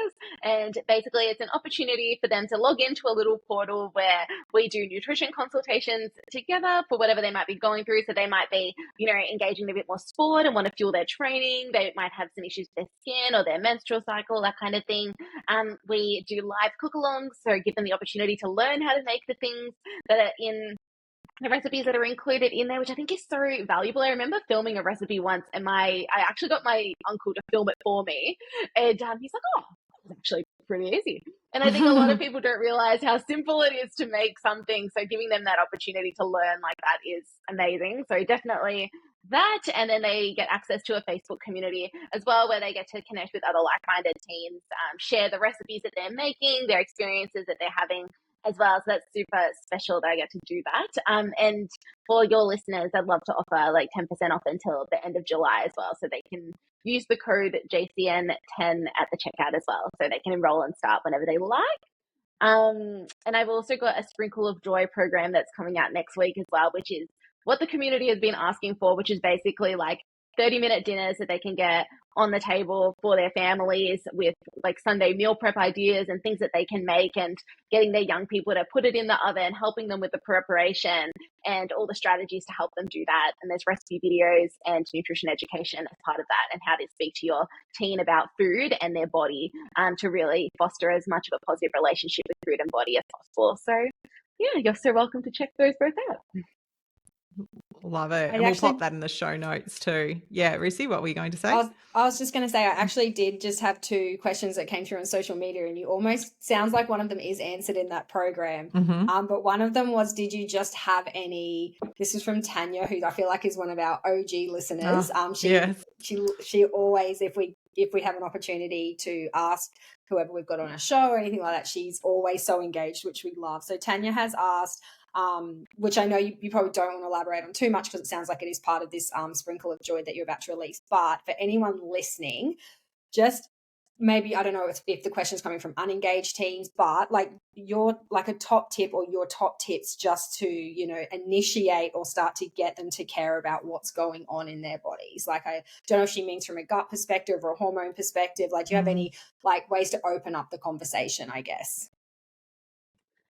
And basically it's an opportunity for them to log into a little portal where we do nutrition consultations together for whatever they might be going through. So they might be, engaging in a bit more sport and want to fuel their training. They might have some issues with their skin or their menstrual cycle, that kind of thing. We do live cook-alongs, so give them the opportunity to learn how to make the things that are in the recipes that are included in there, which I think is so valuable. I remember filming a recipe once and I actually got my uncle to film it for me. And he's like, oh, that was actually pretty easy. And I think a lot of people don't realize how simple it is to make something. So giving them that opportunity to learn like that is amazing. So definitely that. And then they get access to a Facebook community as well, where they get to connect with other like-minded teens, share the recipes that they're making, their experiences that they're having as well. So that's super special that I get to do that. And for your listeners, I'd love to offer like 10% off until the end of July as well. So they can use the code JCN10 at the checkout as well. So they can enroll and start whenever they like. And I've also got a Sprinkle of Joy program that's coming out next week as well, which is what the community has been asking for, which is basically like 30-minute dinners that they can get on the table for their families with like Sunday meal prep ideas and things that they can make, and getting their young people to put it in the oven, helping them with the preparation and all the strategies to help them do that. And there's recipe videos and nutrition education as part of that, and how to speak to your teen about food and their body to really foster as much of a positive relationship with food and body as possible. So yeah, you're so welcome to check those both out. Love it. And we'll pop that in the show notes too. Yeah, Rissy, what were you going to say? I was just going to say, I actually did just have 2 questions that came through on social media, and you almost sounds like one of them is answered in that program. But one of them was, did you just have any, this is from Tanya, who I feel like is one of our OG listeners. She always, if we have an opportunity to ask whoever we've got on our show or anything like that, she's always so engaged, which we love. So Tanya has asked, which I know you probably don't want to elaborate on too much because it sounds like it is part of this Sprinkle of Joy that you're about to release. But for anyone listening, just maybe, I don't know if the question is coming from unengaged teens, but like your like a top tip or your top tips just to, initiate or start to get them to care about what's going on in their bodies. Like, I don't know if she means from a gut perspective or a hormone perspective. Like, do you have any like ways to open up the conversation, I guess?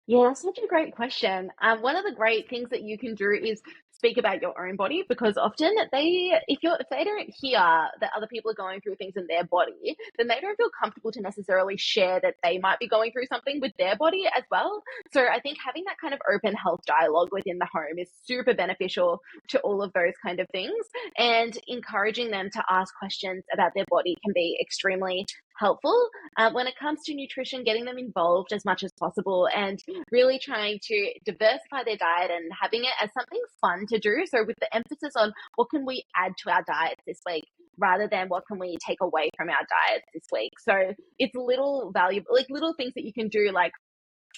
Yeah, that's such a great question. One of the great things that you can do is speak about your own body, because often if they don't hear that other people are going through things in their body, then they don't feel comfortable to necessarily share that they might be going through something with their body as well. So I think having that kind of open health dialogue within the home is super beneficial to all of those kind of things, and encouraging them to ask questions about their body can be extremely helpful. When it comes to nutrition, getting them involved as much as possible and really trying to diversify their diet and having it as something fun to do. So with the emphasis on what can we add to our diets this week, rather than what can we take away from our diets this week. So it's little things that you can do, like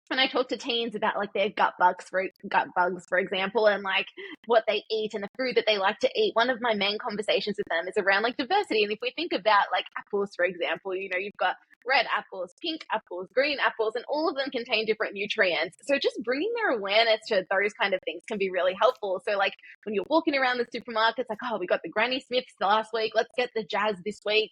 when I talk to teens about like their gut bugs, for example, and like what they eat and the food that they like to eat, one of my main conversations with them is around like diversity. And if we think about like apples, for example, you've got red apples, pink apples, green apples, and all of them contain different nutrients. So just bringing their awareness to those kind of things can be really helpful. So like when you're walking around the supermarkets, like, oh, we got the Granny Smiths last week, let's get the Jazz this week,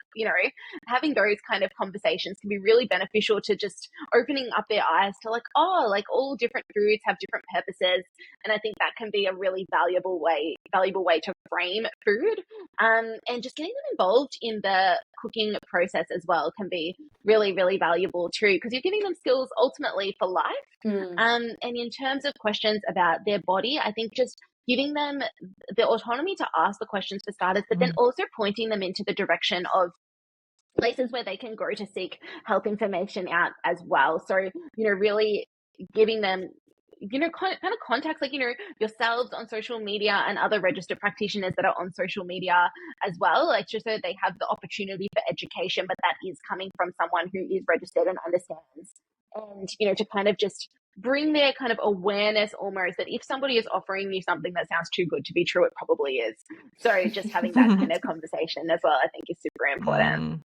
having those kind of conversations can be really beneficial to just opening up their eyes to like, oh, like all different foods have different purposes. And I think that can be a really valuable way to frame food. And just getting them involved in the cooking process as well can be really, really valuable too, because you're giving them skills ultimately for life. And in terms of questions about their body, I think just giving them the autonomy to ask the questions for starters, but then also pointing them into the direction of places where they can go to seek health information out as well. So, really giving them, kind of contacts like, yourselves on social media and other registered practitioners that are on social media as well, like just so they have the opportunity for education, but that is coming from someone who is registered and understands. And, to kind of just bring their kind of awareness almost that if somebody is offering you something that sounds too good to be true, it probably is. So just having that kind of conversation as well, I think is super important.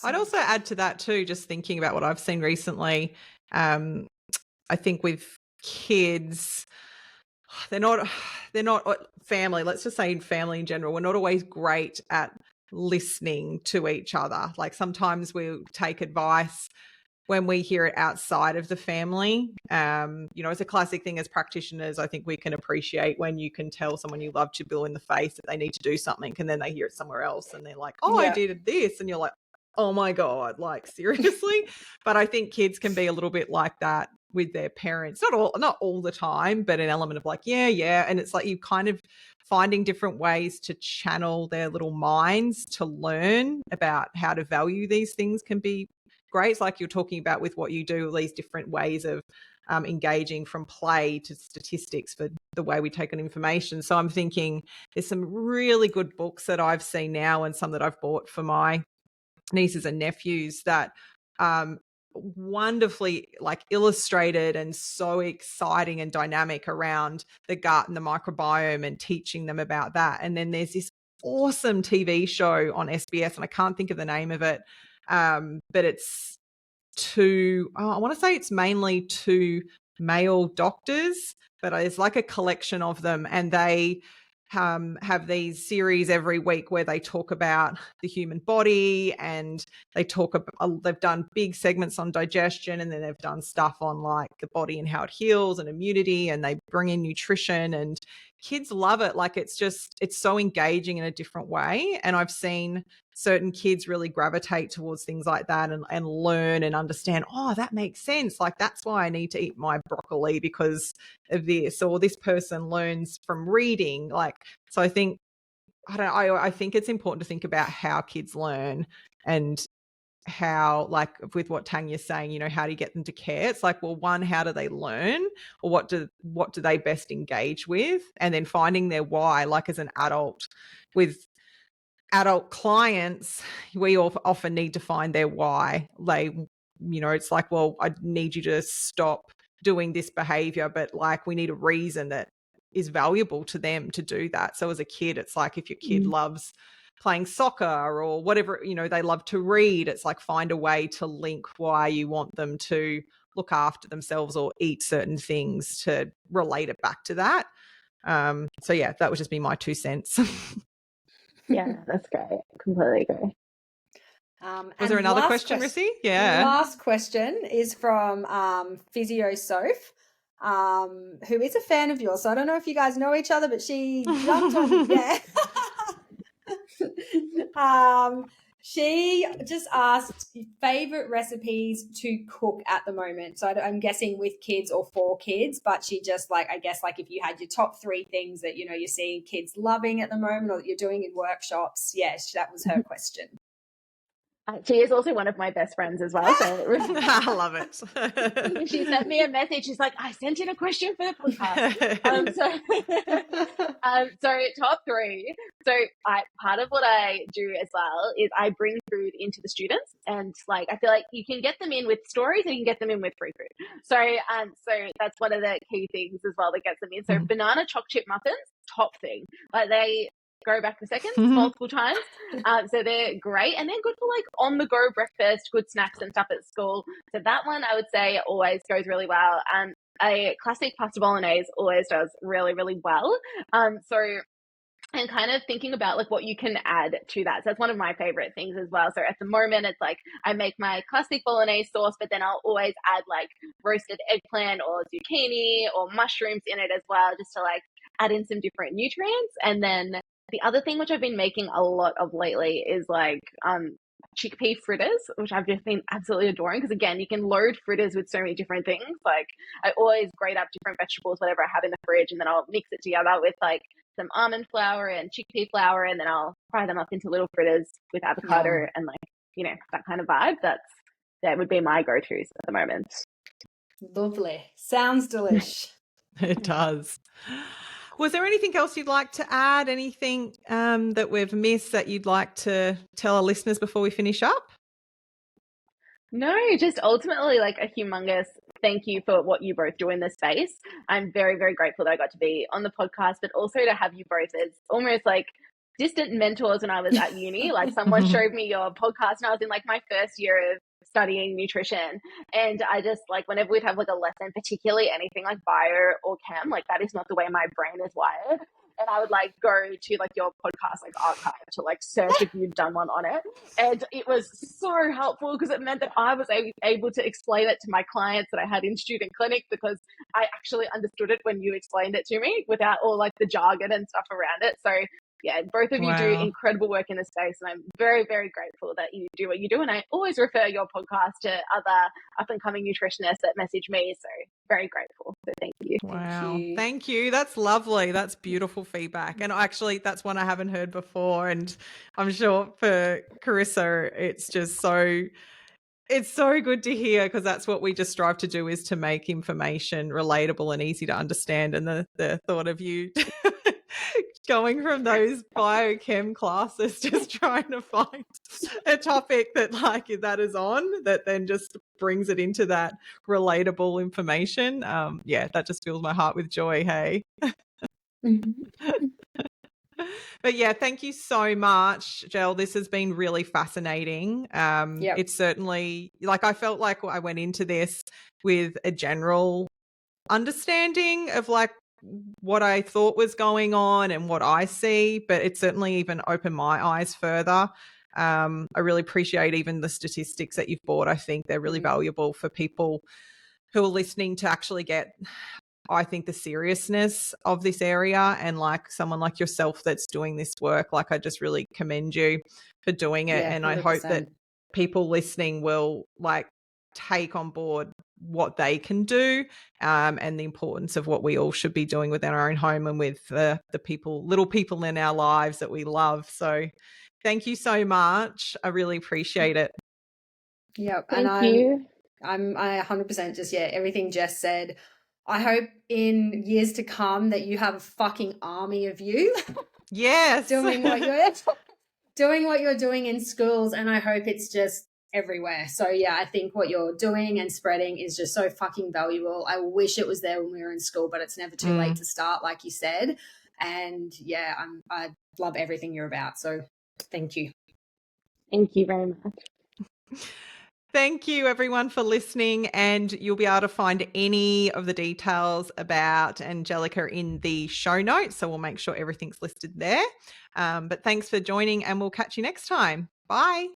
I'd also add to that too, just thinking about what I've seen recently. I think with kids, they're not family. Let's just say family in general, we're not always great at listening to each other. Like sometimes we'll take advice when we hear it outside of the family. It's a classic thing as practitioners. I think we can appreciate when you can tell someone you love to bill in the face that they need to do something, and then they hear it somewhere else and they're like, oh, yeah. I did this. And you're like, oh my God, like seriously. But I think kids can be a little bit like that with their parents, not all the time, but an element of like, yeah. And it's like you kind of finding different ways to channel their little minds to learn about how to value these things can be great. It's like you're talking about with what you do, these different ways of engaging from play to statistics for the way we take on information. So I'm thinking there's some really good books that I've seen now and some that I've bought for my nieces and nephews that wonderfully like illustrated and so exciting and dynamic around the gut and the microbiome and teaching them about that. And then there's this awesome TV show on SBS, and I can't think of the name of it, but it's I want to say it's mainly two male doctors, but it's like a collection of them, and they have these series every week where they talk about the human body, and they've done big segments on digestion, and then they've done stuff on like the body and how it heals and immunity, and they bring in nutrition, and kids love it. Like it's so engaging in a different way. And I've seen certain kids really gravitate towards things like that and learn and understand, oh, that makes sense. Like that's why I need to eat my broccoli because of this, or this person learns from reading. Like, so I think, I think it's important to think about how kids learn and how, like with what Tanya's saying, how do you get them to care? It's like, well, one, how do they learn, or what do they best engage with? And then finding their why. Like as an adult, with adult clients, we often need to find their why. It's like, well, I need you to stop doing this behavior, but like we need a reason that is valuable to them to do that. So as a kid, it's like if your kid loves playing soccer or whatever, they love to read, it's like find a way to link why you want them to look after themselves or eat certain things to relate it back to that. So yeah, that would just be my 2 cents. Yeah, that's great. Completely agree. Was there another question, Rissy? Yeah. Last question is from Physio Soph, who is a fan of yours. So I don't know if you guys know each other, but she jumped on. Yeah. She just asked favorite recipes to cook at the moment. So I'm guessing with kids or for kids, but she just I guess if you had your top 3 things that, you're seeing kids loving at the moment or that you're doing in workshops. Yes, that was her question. She is also one of my best friends as well. So I love it. She sent me a message. She's like, I sent in a question for the podcast. So top 3. So part of what I do as well is I bring food into the students, and I feel like you can get them in with stories and you can get them in with free food. So that's one of the key things as well that gets them in. So banana choc chip muffins, top thing. They go back for seconds multiple times. So they're great, and they're good for on the go breakfast, good snacks and stuff at school. So that one I would say always goes really well. A classic pasta bolognese always does really, really well. And kind of thinking about what you can add to that. So that's one of my favorite things as well. So at the moment, it's I make my classic bolognese sauce, but then I'll always add roasted eggplant or zucchini or mushrooms in it as well, just to add in some different nutrients. And then the other thing which I've been making a lot of lately is chickpea fritters, which I've just been absolutely adoring, because again, you can load fritters with so many different things. I always grate up different vegetables, whatever I have in the fridge, and then I'll mix it together with some almond flour and chickpea flour, and then I'll fry them up into little fritters with avocado and you know, that kind of vibe, that would be my go-tos at the moment. Lovely. Sounds delish. It does. Was there anything else you'd like to add? Anything that we've missed that you'd like to tell our listeners before we finish up? No, just ultimately like a humongous thank you for what you both do in this space. I'm very, very grateful that I got to be on the podcast, but also to have you both as almost like distant mentors when I was at uni. Like someone showed me your podcast and I was in like my first year of studying nutrition. And I just like, whenever we'd have like a lesson, particularly anything like bio or chem, like that is not the way my brain is wired. And I would like go to like your podcast like archive to like search if you'd done one on it. And it was so helpful because it meant that I was able to explain it to my clients that I had in student clinic, because I actually understood it when you explained it to me without all like the jargon and stuff around it. So yeah, both of you do incredible work in this space, and I'm very, very grateful that you do what you do. And I always refer your podcast to other up-and-coming nutritionists that message me, so very grateful. So thank you. Wow. Thank you. That's lovely. That's beautiful feedback. And actually, that's one I haven't heard before. And I'm sure for Carissa, it's just so... It's so good to hear, because that's what we just strive to do, is to make information relatable and easy to understand. And the thought of you going from those biochem classes, just trying to find a topic that like that is on, that then just brings it into that relatable information. That just fills my heart with joy. Hey. But yeah, thank you so much, Jel. This has been really fascinating. It's certainly like, I felt like I went into this with a general understanding of like what I thought was going on and what I see, but it certainly even opened my eyes further. I really appreciate even the statistics that you've brought. I think they're really valuable for people who are listening to actually get, I think, the seriousness of this area. And like someone like yourself that's doing this work, like I just really commend you for doing it. And 100%. I hope that people listening will like take on board what they can do, and the importance of what we all should be doing within our own home and with the people, little people in our lives that we love. So thank you so much. I really appreciate it. Yep. Thank you. I 100% just, everything Jess said. I hope in years to come that you have a fucking army of you. Yes. doing what you're doing in schools. And I hope it's just everywhere. So I think what you're doing and spreading is just so fucking valuable. I wish it was there when we were in school, but it's never too late to start, like you said. And I love everything you're about. So thank you. Thank you very much. Thank you everyone for listening, and you'll be able to find any of the details about Angelica in the show notes. So we'll make sure everything's listed there. But thanks for joining, and we'll catch you next time. Bye.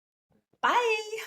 Bye.